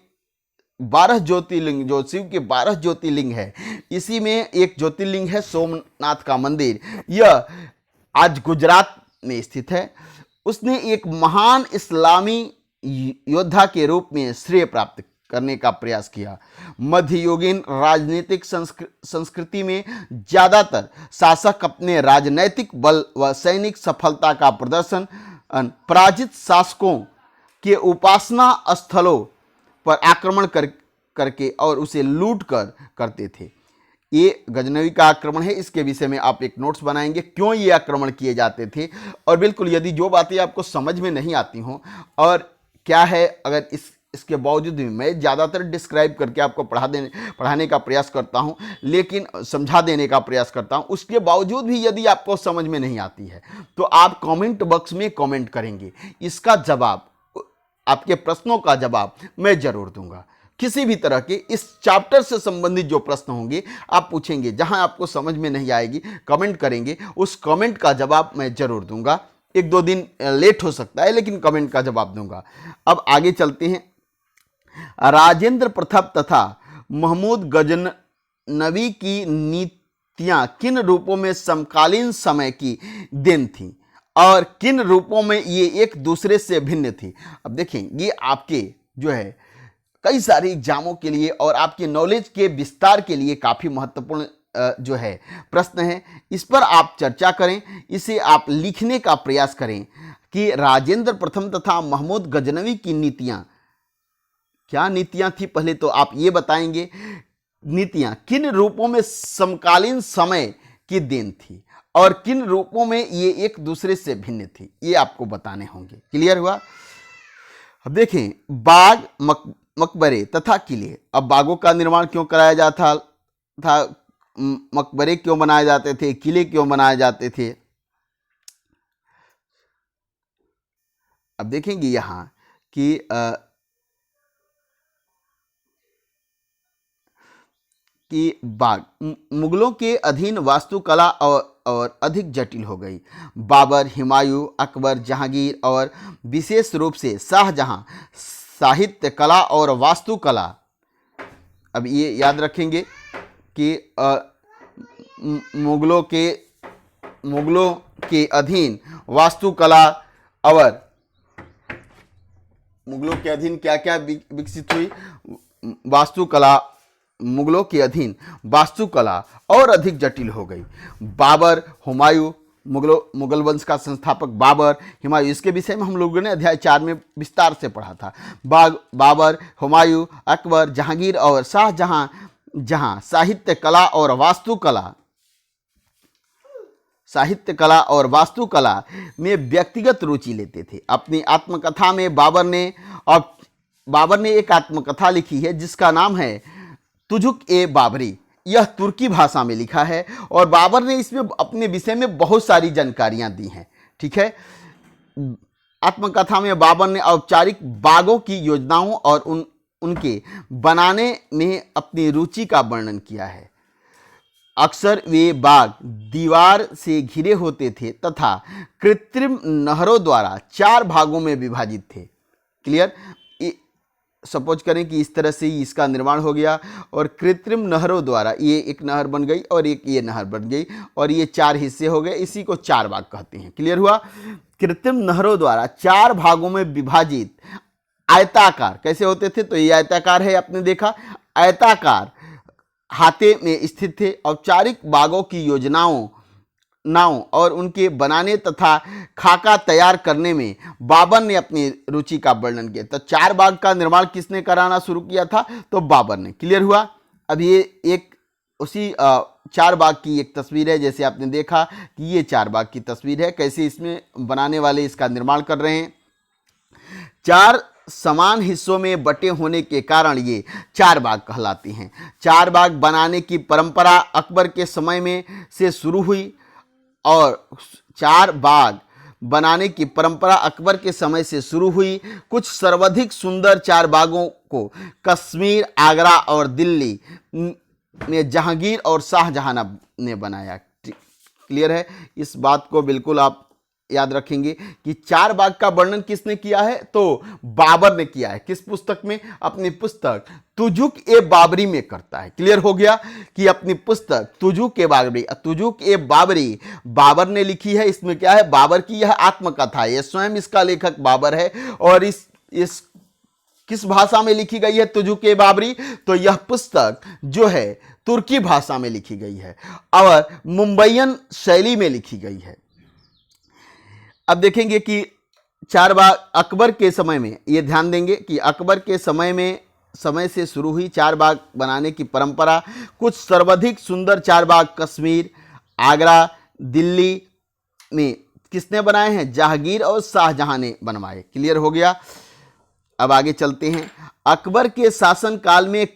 12 ज्योतिर्लिंग, जो शिव के 12 ज्योतिर्लिंग है, इसी में एक ज्योतिर्लिंग है सोमनाथ का मंदिर। यह आज गुजरात में स्थित है। उसने एक महान इस्लामी योद्धा के रूप में श्रेय प्राप्त करने का प्रयास किया। मध्ययुगीन राजनीतिक संस्कृति में ज्यादातर शासक अपने राजनैतिक बल व सैनिक सफलता का प्रदर्शन पराजित शासकों के उपासना स्थलों पर आक्रमण करके और उसे लूट कर करते थे। ये गजनवी का आक्रमण है, इसके विषय में आप एक नोट्स बनाएंगे, क्यों ये आक्रमण किए जाते थे। और बिल्कुल यदि जो बातें आपको समझ में नहीं आती हों और क्या है, अगर इसके बावजूद भी मैं ज़्यादातर डिस्क्राइब करके आपको पढ़ाने का प्रयास करता हूं, लेकिन समझा देने का प्रयास करता हूं, उसके बावजूद भी यदि आपको समझ में नहीं आती है तो आप कमेंट बॉक्स में कमेंट करेंगे, इसका जवाब, आपके प्रश्नों का जवाब मैं जरूर दूंगा। किसी भी तरह के इस चैप्टर से संबंधित जो प्रश्न होंगे आप पूछेंगे, जहां आपको समझ में नहीं आएगी कमेंट करेंगे, उस कमेंट का जवाब मैं जरूर दूंगा। 1-2 दिन लेट हो सकता है, लेकिन कमेंट का जवाब दूंगा। अब आगे चलते हैं। राजेंद्र प्रथम तथा महमूद गजनवी की नीतियां किन रूपों में समकालीन समय की देन थी और किन रूपों में ये एक दूसरे से भिन्न थी। अब देखें, ये आपके जो है कई सारे एग्जामों के लिए और आपके नॉलेज के विस्तार के लिए काफ़ी महत्वपूर्ण जो है प्रश्न है। इस पर आप चर्चा करें, इसे आप लिखने का प्रयास करें कि राजेंद्र प्रथम तथा महमूद गजनवी की नीतियां, क्या नीतियां थी, पहले तो आप ये बताएंगे नीतियां किन रूपों में समकालीन समय की देन थी और किन रूपों में ये एक दूसरे से भिन्न थी, ये आपको बताने होंगे। क्लियर हुआ? अब देखें, बाग, मकबरे तथा किले। अब बागों का निर्माण क्यों कराया जाता था, मकबरे क्यों बनाए जाते थे, किले क्यों बनाए जाते थे। अब देखेंगे यहां कि बाग मुगलों के अधीन वास्तुकला और अधिक जटिल हो गई। बाबर, हुमायूं, अकबर, जहांगीर और विशेष रूप से शाहजहां साहित्य कला और वास्तुकला, अब ये याद रखेंगे कि मुगलों के अधीन वास्तुकला और मुगलों के अधीन क्या क्या विकसित हुई, वास्तुकला, मुगलों के अधीन वास्तुकला और अधिक जटिल हो गई। बाबर, हुमायूं, मुगल वंश का संस्थापक बाबर, हुमायूं, इसके विषय में हम लोगों ने अध्याय 4 में विस्तार से पढ़ा था। बाबर, हुमायूं, अकबर, जहांगीर और शाहजहां जहां साहित्य कला और वास्तुकला में व्यक्तिगत रुचि लेते थे। अपनी आत्मकथा में बाबर ने एक आत्मकथा लिखी है जिसका नाम है तुजुक-ए-बाबरी। यह तुर्की भाषा में लिखा है और बाबर ने इसमें अपने विषय में बहुत सारी जानकारियां दी हैं। ठीक है, आत्मकथा में बाबर ने औपचारिक बागों की योजनाओं और उनके बनाने में अपनी रुचि का वर्णन किया है। अक्सर वे बाग दीवार से घिरे होते थे तथा कृत्रिम नहरों द्वारा 4 भागों में विभाजित थे। क्लियर? सपोज करें कि इस तरह से ही इसका निर्माण हो गया और कृत्रिम नहरों द्वारा ये एक नहर बन गई और एक ये नहर बन गई और ये 4 हिस्से हो गए, इसी को 4 भाग कहते हैं। क्लियर हुआ? कृत्रिम नहरों द्वारा 4 भागों में विभाजित आयताकार कैसे होते थे, तो ये आयताकार है, आपने देखा आयताकार हाथे में स्थित थे। औपचारिक बागों की योजनाओं नाव और उनके बनाने तथा खाका तैयार करने में बाबर ने अपनी रुचि का वर्णन किया। तो 4 बाग का निर्माण किसने कराना शुरू किया था, तो बाबर ने। क्लियर हुआ? अब ये एक उसी 4 बाग की एक तस्वीर है, जैसे आपने देखा कि ये 4 बाग की तस्वीर है, कैसे इसमें बनाने वाले इसका निर्माण कर रहे हैं। 4 समान हिस्सों में बटे होने के कारण ये 4 बाग कहलाती हैं। 4 बाग बनाने की परंपरा अकबर के समय में से शुरू हुई और 4 बाग बनाने की परंपरा अकबर के समय से शुरू हुई। कुछ सर्वाधिक सुंदर 4 बागों को कश्मीर, आगरा और दिल्ली में जहांगीर और शाहजहां ने बनाया। क्लियर है? इस बात को बिल्कुल आप याद रखेंगे कि 4 बाग का वर्णन किसने किया है, तो बाबर ने किया है। किस पुस्तक में? अपनी पुस्तक तुजुक ए बाबरी में करता है। क्लियर हो गया कि अपनी पुस्तक तुजुक ए बाबरी बाबर ने लिखी है। इसमें क्या है, बाबर की यह आत्मकथा है, यह स्वयं इसका लेखक बाबर है। और इस किस भाषा में लिखी गई है तुजुक ए बाबरी, तो यह पुस्तक जो है तुर्की भाषा में लिखी गई है और मुंबईयन शैली में लिखी गई है। अब देखेंगे कि 4 बाग अकबर के समय में, ये ध्यान देंगे कि अकबर के समय से शुरू हुई 4 बाग बनाने की परंपरा। कुछ सर्वाधिक सुंदर 4 बाग कश्मीर, आगरा, दिल्ली में किसने बनाए हैं, जहांगीर और शाहजहां ने बनवाए। क्लियर हो गया? अब आगे चलते हैं। अकबर के शासनकाल में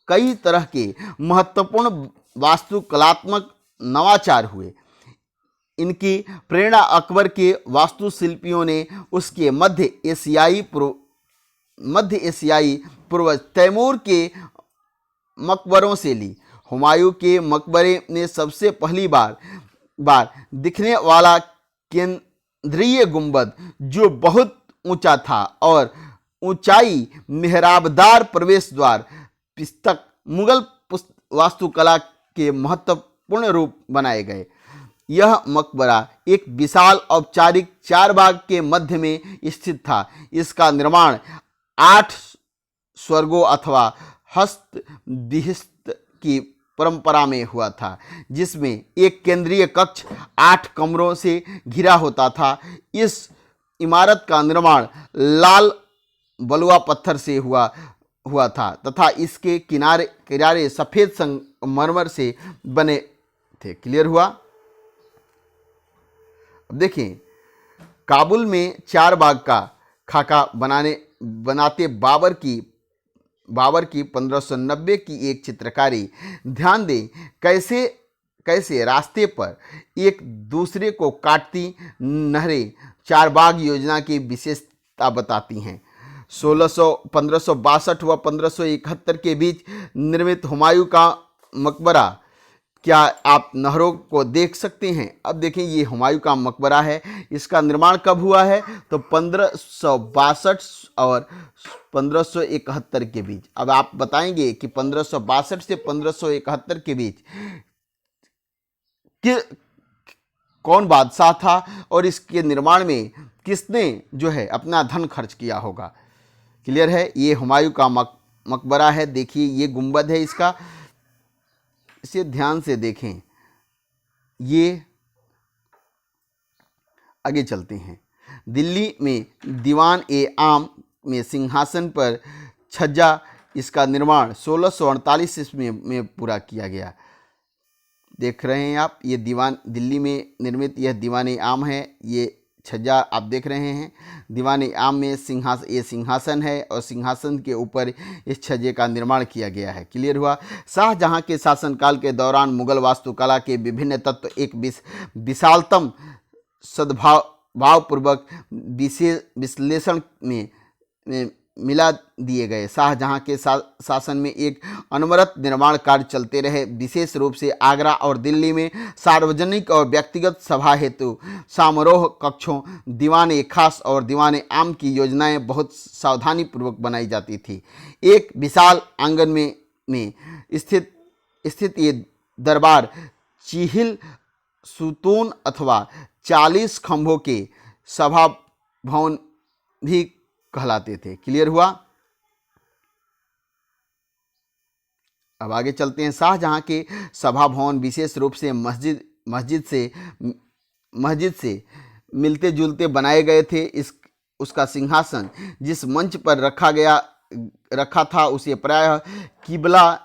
कई तरह के महत्वपूर्ण वास्तुकलात्मक नवाचार हुए। इनकी प्रेरणा अकबर के वास्तुशिल्पियों ने उसके मध्य एशियाई पूर्वज तैमूर के मकबरों से ली। हुमायूं के मकबरे ने सबसे पहली बार दिखने वाला केंद्रीय गुंबद जो बहुत ऊंचा था और ऊंचाई मेहराबदार प्रवेश द्वार पुस्तक मुगल वास्तुकला के महत्वपूर्ण रूप बनाए गए। यह मकबरा एक विशाल औपचारिक 4 बाग के मध्य में स्थित था। इसका निर्माण 8 स्वर्गों अथवा हस्त विहिस्त की परंपरा में हुआ था, जिसमें एक केंद्रीय कक्ष 8 कमरों से घिरा होता था। इस इमारत का निर्माण लाल बलुआ पत्थर से हुआ था तथा इसके किनारे सफेद संगमरमर से बने थे। क्लियर हुआ? अब देखें, काबुल में 4 बाग का खाका बनाते बाबर की 1590 की एक चित्रकारी। ध्यान दें कैसे रास्ते पर एक दूसरे को काटती नहरें 4 बाग योजना की विशेषता बताती हैं। 1562 व 1571 के बीच निर्मित हुमायूं का मकबरा, क्या आप नहरों को देख सकते हैं? अब देखें, ये हुमायूं का मकबरा है। इसका निर्माण कब हुआ है, तो 1562 और 1571 के बीच। अब आप बताएंगे कि 1562 से 1571 के बीच कौन बादशाह था और इसके निर्माण में किसने जो है अपना धन खर्च किया होगा। क्लियर है? ये हुमायूं का मकबरा है। देखिए, ये गुंबद है इसका, इसे ध्यान से देखें। ये आगे चलते हैं। दिल्ली में दीवान ए आम में सिंहासन पर छज्जा, इसका निर्माण 1648 ईस्वी में पूरा किया गया। देख रहे हैं आप, ये दिल्ली में निर्मित यह दीवान ए आम है। ये छज्जा आप देख रहे हैं। दीवान ए आम में सिंहासन है और सिंहासन के ऊपर इस छज्जे का निर्माण किया गया है। क्लियर हुआ? शाहजहां के शासनकाल के दौरान मुगल वास्तुकला के विभिन्न तत्व एक विशालतम सद्भावपूर्वक विश्लेषण मिला दिए गए। शाहजहां के शासन में एक अनवरत निर्माण कार्य चलते रहे। विशेष रूप से आगरा और दिल्ली में सार्वजनिक और व्यक्तिगत सभा हेतु समारोह कक्षों, दीवाने खास और दीवाने आम की योजनाएं बहुत सावधानी पूर्वक बनाई जाती थी। एक विशाल आंगन में स्थित ये दरबार चिहिल सुतून अथवा 40 खंभों के सभा भवन भी कहलाते थे। क्लियर हुआ? अब आगे चलते हैं। शाहजहां के सभा भवन विशेष रूप से मस्जिद से मिलते जुलते बनाए गए थे। उसका सिंहासन जिस मंच पर रखा था उसे प्रायः किबला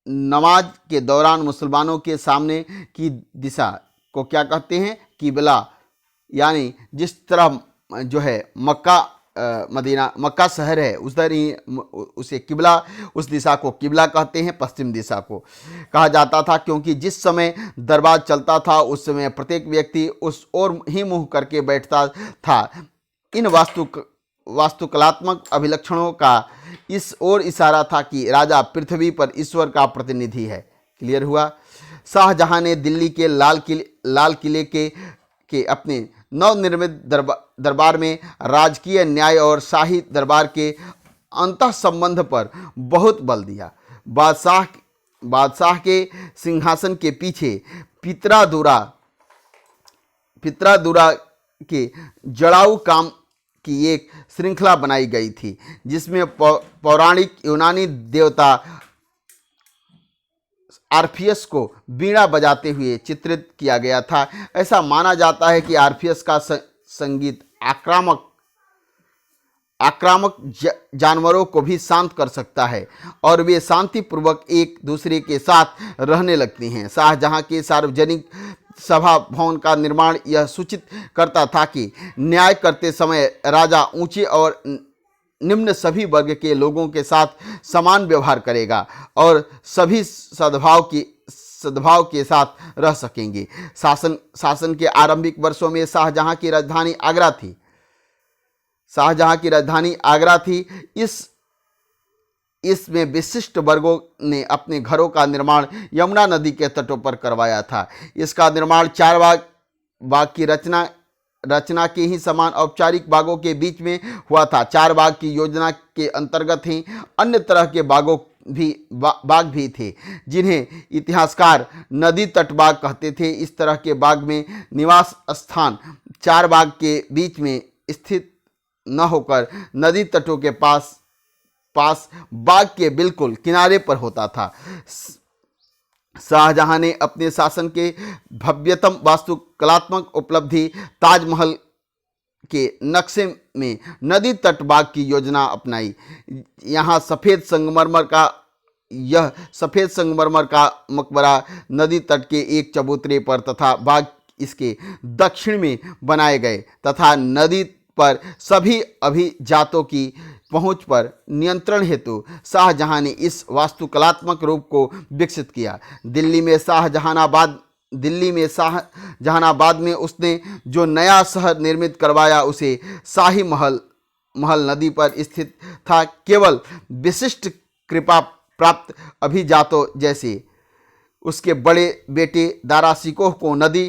नमाज के दौरान मुसलमानों के सामने की दिशा को क्या कहते हैं? किबला। यानी जिस तरह जो है मक्का शहर है उधर ही उसे किबला, उस दिशा को किबला कहते हैं, पश्चिम दिशा को कहा जाता था, क्योंकि जिस समय दरबार चलता था उस समय प्रत्येक व्यक्ति उस ओर ही मुंह करके बैठता था। इन वास्तुकलात्मक अभिलक्षणों का इस ओर इशारा था कि राजा पृथ्वी पर ईश्वर का प्रतिनिधि है। क्लियर हुआ? शाहजहां ने दिल्ली के लाल किले के अपने नवनिर्मित दरबार में राजकीय न्याय और शाही दरबार के अंतः संबंध पर बहुत बल दिया। बादशाह के सिंहासन के पीछे पितरादुरा के जड़ाऊ काम की एक श्रृंखला बनाई गई थी, जिसमें पौराणिक यूनानी देवता आर्फियस को बीड़ा बजाते हुए चित्रित किया गया था। ऐसा माना जाता है कि आर्फियस का संगीत आक्रामक जानवरों को भी शांत कर सकता है और वे शांतिपूर्वक एक दूसरे के साथ रहने लगते हैं। शाहजहां के सार्वजनिक सभा भवन का निर्माण यह सूचित करता था कि न्याय करते समय राजा ऊंचे और निम्न सभी वर्ग के लोगों के साथ समान व्यवहार करेगा और सभी सद्भाव के साथ रह सकेंगे। शासन के आरंभिक वर्षों में शाहजहां की राजधानी आगरा थी। इसमें विशिष्ट वर्गों ने अपने घरों का निर्माण यमुना नदी के तटों पर करवाया था। इसका निर्माण 4 बाग की रचना के ही समान औपचारिक बागों के बीच में हुआ था। 4 बाग की योजना के अंतर्गत ही अन्य तरह के बाग भी थे, जिन्हें इतिहासकार नदी तट बाग कहते थे। इस तरह के बाग में निवास स्थान 4 बाग के बीच में स्थित न होकर नदी तटों के पास बाग के बिल्कुल किनारे पर होता था। शाहजहां ने अपने शासन के भव्यतम वास्तुकलात्मक उपलब्धि ताजमहल के नक्शे में नदी तट बाग की योजना अपनाई। यह सफ़ेद संगमरमर का मकबरा नदी तट के एक चबूतरे पर तथा बाग इसके दक्षिण में बनाए गए तथा नदी पर सभी अभिजातों की पहुंच पर नियंत्रण हेतु शाहजहां ने इस वास्तुकलात्मक रूप को विकसित किया। दिल्ली में शाहजहानाबाद में उसने जो नया शहर निर्मित करवाया उसे शाही महल नदी पर स्थित था। केवल विशिष्ट कृपा प्राप्त अभिजातों जैसे उसके बड़े बेटे दारा शिकोह को नदी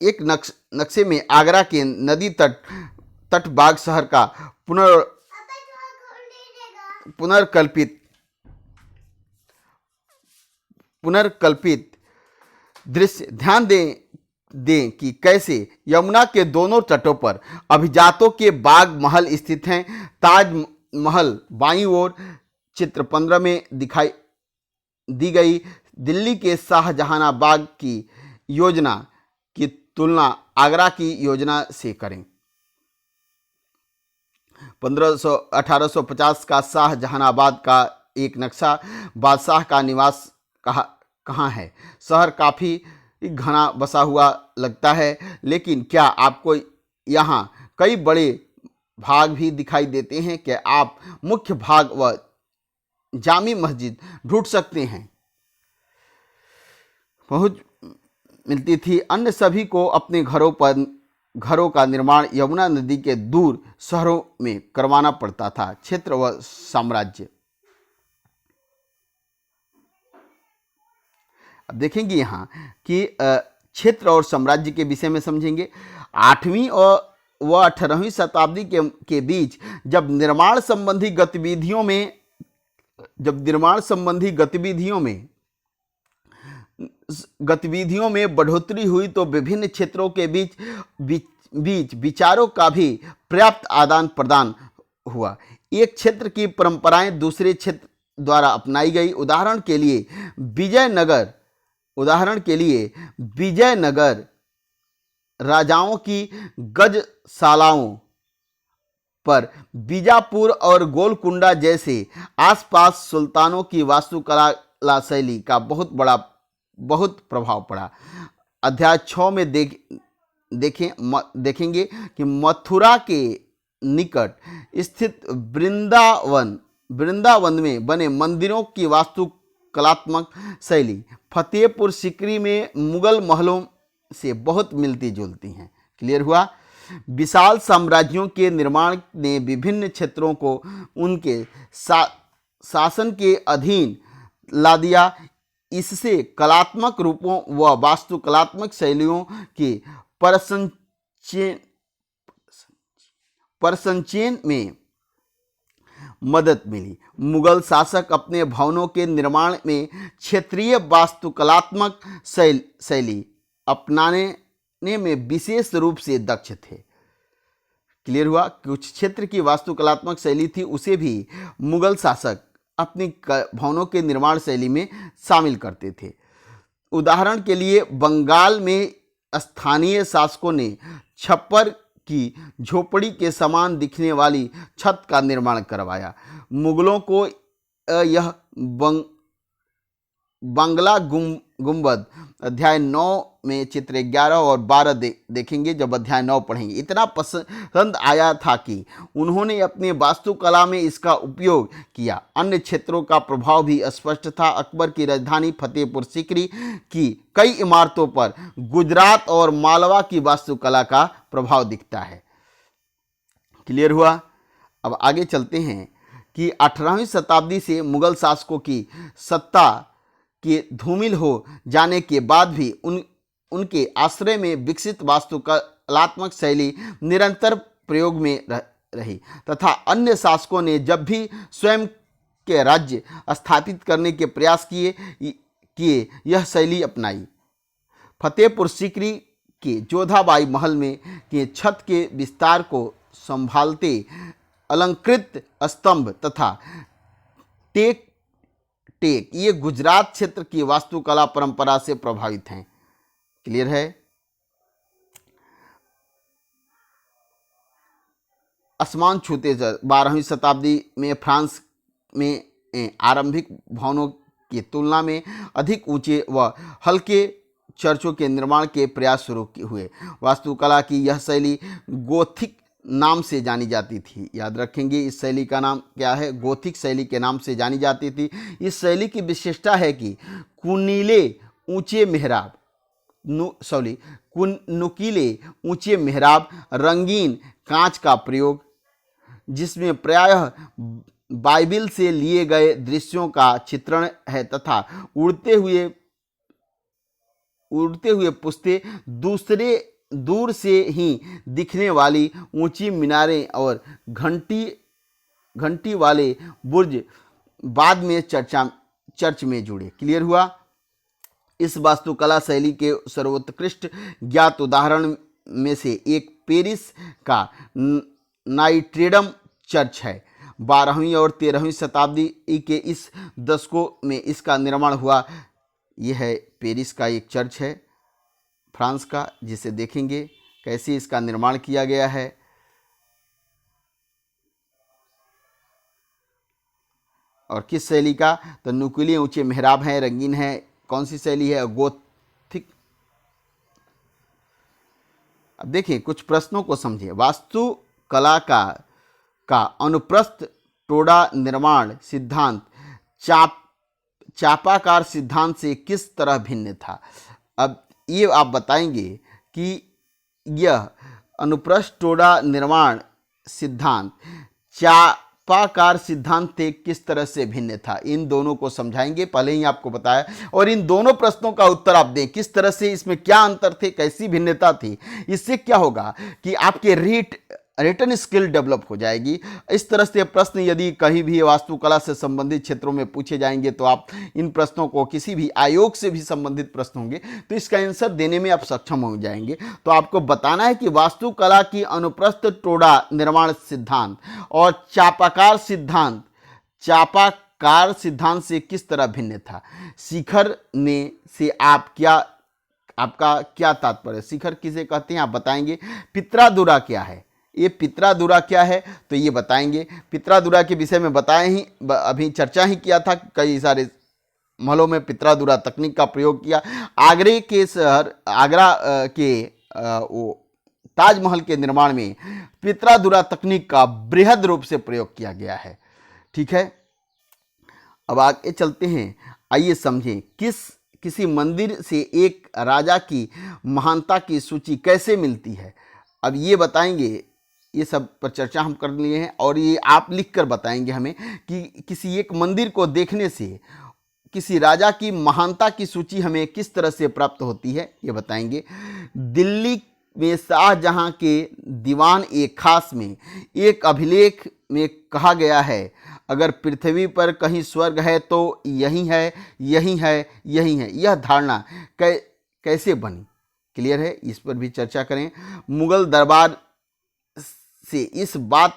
एक नक्शे में आगरा के नदी तट बाग शहर का पुनर्कल्पित दृश्य ध्यान दें कि कैसे यमुना के दोनों तटों पर अभिजातों के बाग महल स्थित हैं। ताजमहल बाईं ओर चित्र 15 में दिखाई दी गई दिल्ली के शाहजहानाबाद की योजना की तुलना आगरा की योजना से करें। 1850 का शाहजहानाबाद का एक नक्शा बादशाह का निवास कहाँ है। शहर काफ़ी घना बसा हुआ लगता है, लेकिन क्या आपको यहाँ कई बड़े भाग भी दिखाई देते हैं? कि आप मुख्य भाग व जामी मस्जिद ढूंढ सकते हैं। मिलती थी। अन्य सभी को अपने घरों का निर्माण यमुना नदी के दूर शहरों में करवाना पड़ता था। क्षेत्र व साम्राज्य। अब देखेंगे यहाँ कि क्षेत्र और साम्राज्य के विषय में समझेंगे। 8वीं और व 18वीं शताब्दी के बीच जब निर्माण संबंधी गतिविधियों में बढ़ोतरी हुई तो विभिन्न क्षेत्रों के बीच विचारों का भी पर्याप्त आदान प्रदान हुआ। एक क्षेत्र की परंपराएं दूसरे क्षेत्र द्वारा अपनाई गई। उदाहरण के लिए विजयनगर राजाओं की गजशालाओं पर बीजापुर और गोलकुंडा जैसे आसपास सुल्तानों की वास्तुकला शैली का बहुत प्रभाव पड़ा। अध्याय 6 में देखेंगे कि मथुरा के निकट स्थित वृंदावन में बने मंदिरों की वास्तुकलात्मक शैली फतेहपुर सीकरी में मुगल महलों से बहुत मिलती जुलती हैं। क्लियर हुआ। विशाल साम्राज्यों के निर्माण ने विभिन्न क्षेत्रों को उनके शासन के अधीन ला दिया। इससे कलात्मक रूपों व वास्तुकलात्मक शैलियों की परसंचयन में मदद मिली। मुगल शासक अपने भवनों के निर्माण में क्षेत्रीय वास्तुकलात्मक शैली अपनाने में विशेष रूप से दक्ष थे। क्लियर हुआ। कुछ क्षेत्र की वास्तुकलात्मक शैली थी, उसे भी मुगल शासक अपनी भवनों के निर्माण शैली में शामिल करते थे। उदाहरण के लिए बंगाल में स्थानीय शासकों ने छप्पर की झोपड़ी के समान दिखने वाली छत का निर्माण करवाया। मुगलों को यह बांग्ला गुंबद अध्याय 9 में चित्र 11 और 12 देखेंगे जब अध्याय 9 पढ़ेंगे। इतना पसंद आया था कि उन्होंने अपने वास्तुकला में इसका उपयोग किया। अन्य क्षेत्रों का प्रभाव भी स्पष्ट था। अकबर की राजधानी फतेहपुर सीकरी की कई इमारतों पर गुजरात और मालवा की वास्तुकला का प्रभाव दिखता है। क्लियर हुआ। अब आगे चलते हैं कि 18वीं शताब्दी से मुगल शासकों की सत्ता के धूमिल हो जाने के बाद भी उनके आश्रय में विकसित वास्तुकलात्मक शैली निरंतर प्रयोग में रही तथा अन्य शासकों ने जब भी स्वयं के राज्य स्थापित करने के प्रयास किए यह शैली अपनाई। फतेहपुर सीकरी के जोधाबाई महल में के छत के विस्तार को संभालते अलंकृत स्तंभ तथा टेक ये गुजरात क्षेत्र की वास्तुकला परंपरा से प्रभावित हैं। क्लियर है। आसमान छूते 12वीं शताब्दी में फ्रांस में आरंभिक भवनों की तुलना में अधिक ऊंचे व हल्के चर्चों के निर्माण के प्रयास शुरू हुए। वास्तुकला की यह शैली गोथिक नाम से जानी जाती थी। याद रखेंगे इस शैली का नाम क्या है, गोथिक शैली के नाम से जानी जाती थी। इस शैली की विशेषता है कि नुकीले ऊंचे मेहराब, रंगीन कांच का प्रयोग जिसमें प्रायः बाइबिल से लिए गए दृश्यों का चित्रण है तथा उड़ते हुए पुस्ते दूर से ही दिखने वाली ऊंची मीनारें और घंटी वाले बुर्ज बाद में चर्च में जुड़े। क्लियर हुआ। इस वास्तुकला शैली के सर्वोत्कृष्ट ज्ञात उदाहरण में से एक पेरिस का नाइट्रेडम चर्च है। 12वीं और 13वीं शताब्दी के इस दशकों में इसका निर्माण हुआ। यह है पेरिस का एक चर्च है फ्रांस का, जिसे देखेंगे कैसे इसका निर्माण किया गया है। और किस शैली का, तो नुकीले ऊंचे मेहराब हैं, रंगीन है। कौन सी शैली है, गोथिक। अब देखिए कुछ प्रश्नों को समझिए। वास्तुकला का अनुप्रस्थ टोडा निर्माण सिद्धांत चापाकार सिद्धांत से किस तरह भिन्न था। अब ये आप बताएंगे कि यह अनुप्रस्थ टोडा निर्माण सिद्धांत चापाकार सिद्धांत से किस तरह से भिन्न था। इन दोनों को समझाएंगे, पहले ही आपको बताया, और इन दोनों प्रश्नों का उत्तर आप दें, किस तरह से इसमें क्या अंतर थे, कैसी भिन्नता थी। इससे क्या होगा कि आपके रिटन स्किल डेवलप हो जाएगी। इस तरह से प्रश्न यदि कहीं भी वास्तुकला से संबंधित क्षेत्रों में पूछे जाएंगे तो आप इन प्रश्नों को, किसी भी आयोग से भी संबंधित प्रश्न होंगे तो इसका आंसर देने में आप सक्षम हो जाएंगे। तो आपको बताना है कि वास्तुकला की अनुप्रस्थ टोडा निर्माण सिद्धांत और चापाकार सिद्धांत से किस तरह भिन्न था। शिखर ने से आपका क्या तात्पर्य, शिखर किसे कहते हैं आप बताएंगे। पित्रादुरा क्या है, ये पित्रादुरा क्या है तो ये बताएंगे। पित्रादुरा के विषय में बताए ही, अभी चर्चा ही किया था, कई सारे महलों में पित्रादुरा तकनीक का प्रयोग किया। आगरा के वो ताजमहल के निर्माण में पित्रादुरा तकनीक का बृहद रूप से प्रयोग किया गया है। ठीक है, अब आगे चलते हैं। आइए समझें किसी मंदिर से एक राजा की महानता की सूची कैसे मिलती है। अब ये बताएंगे, ये सब पर चर्चा हम कर लिए हैं और ये आप लिख कर बताएंगे हमें कि किसी एक मंदिर को देखने से किसी राजा की महानता की सूची हमें किस तरह से प्राप्त होती है, ये बताएंगे। दिल्ली में शाहजहां के दीवान ए खास में एक अभिलेख में कहा गया है, अगर पृथ्वी पर कहीं स्वर्ग है तो यही है, यही है, यही है। यह धारणा कैसे बनी, क्लियर है, इस पर भी चर्चा करें। मुगल दरबार से इस बात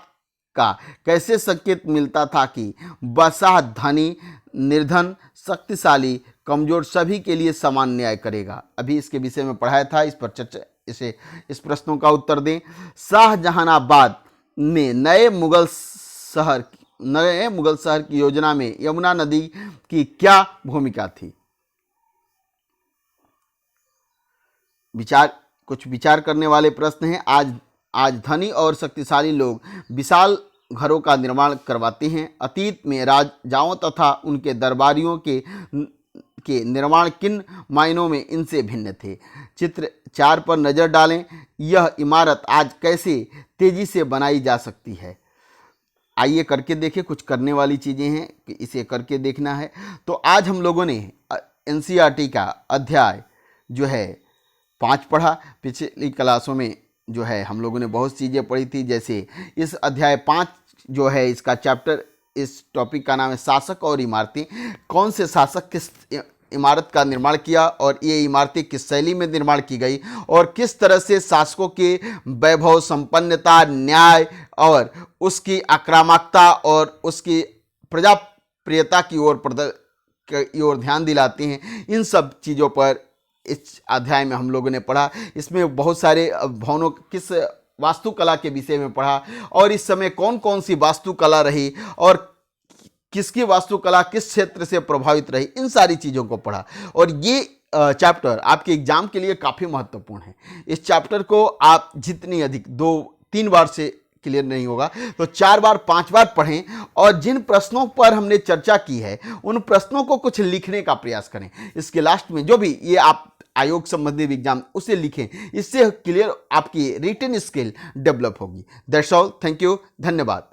का कैसे संकेत मिलता था कि बादशाह धनी, निर्धन, शक्तिशाली, कमजोर सभी के लिए समान न्याय करेगा। अभी इसके विषय में पढ़ाया था, इस पर चर्चा, इस प्रश्नों का उत्तर दें। शाहजहानाबाद में नए मुगल शहर की योजना में यमुना नदी की क्या भूमिका थी। कुछ विचार करने वाले प्रश्न हैं। आज धनी और शक्तिशाली लोग विशाल घरों का निर्माण करवाते हैं। अतीत में राजाओं तथा उनके दरबारियों के निर्माण किन मायनों में इनसे भिन्न थे। चित्र 4 पर नज़र डालें। यह इमारत आज कैसे तेजी से बनाई जा सकती है। आइए करके देखें, कुछ करने वाली चीज़ें हैं कि इसे करके देखना है। तो आज हम लोगों ने एनसीईआरटी का अध्याय जो है 5 पढ़ा। पिछली क्लासों में जो है हम लोगों ने बहुत चीज़ें पढ़ी थी, जैसे इस अध्याय 5 जो है इसका चैप्टर, इस टॉपिक का नाम है शासक और इमारतें। कौन से शासक किस इमारत का निर्माण किया और ये इमारतें किस शैली में निर्माण की गई और किस तरह से शासकों के वैभव, संपन्नता, न्याय और उसकी आक्रामकता और उसकी प्रजाप्रियता की ओर ध्यान दिलाते हैं। इन सब चीज़ों पर इस अध्याय में हम लोगों ने पढ़ा। इसमें बहुत सारे भवनों किस वास्तुकला के विषय में पढ़ा और इस समय कौन कौन सी वास्तुकला रही और किसकी वास्तुकला किस क्षेत्र से प्रभावित रही, इन सारी चीज़ों को पढ़ा। और ये चैप्टर आपके एग्जाम के लिए काफ़ी महत्वपूर्ण है। इस चैप्टर को आप जितनी अधिक 2-3 बार से क्लियर नहीं होगा तो 4 बार 5 बार पढ़ें और जिन प्रश्नों पर हमने चर्चा की है उन प्रश्नों को कुछ लिखने का प्रयास करें। इसके लास्ट में जो भी ये आप आयोग संबंधी एग्जाम उसे लिखें, इससे क्लियर आपकी रिटन स्किल डेवलप होगी। दैट्स ऑल, थैंक यू, धन्यवाद।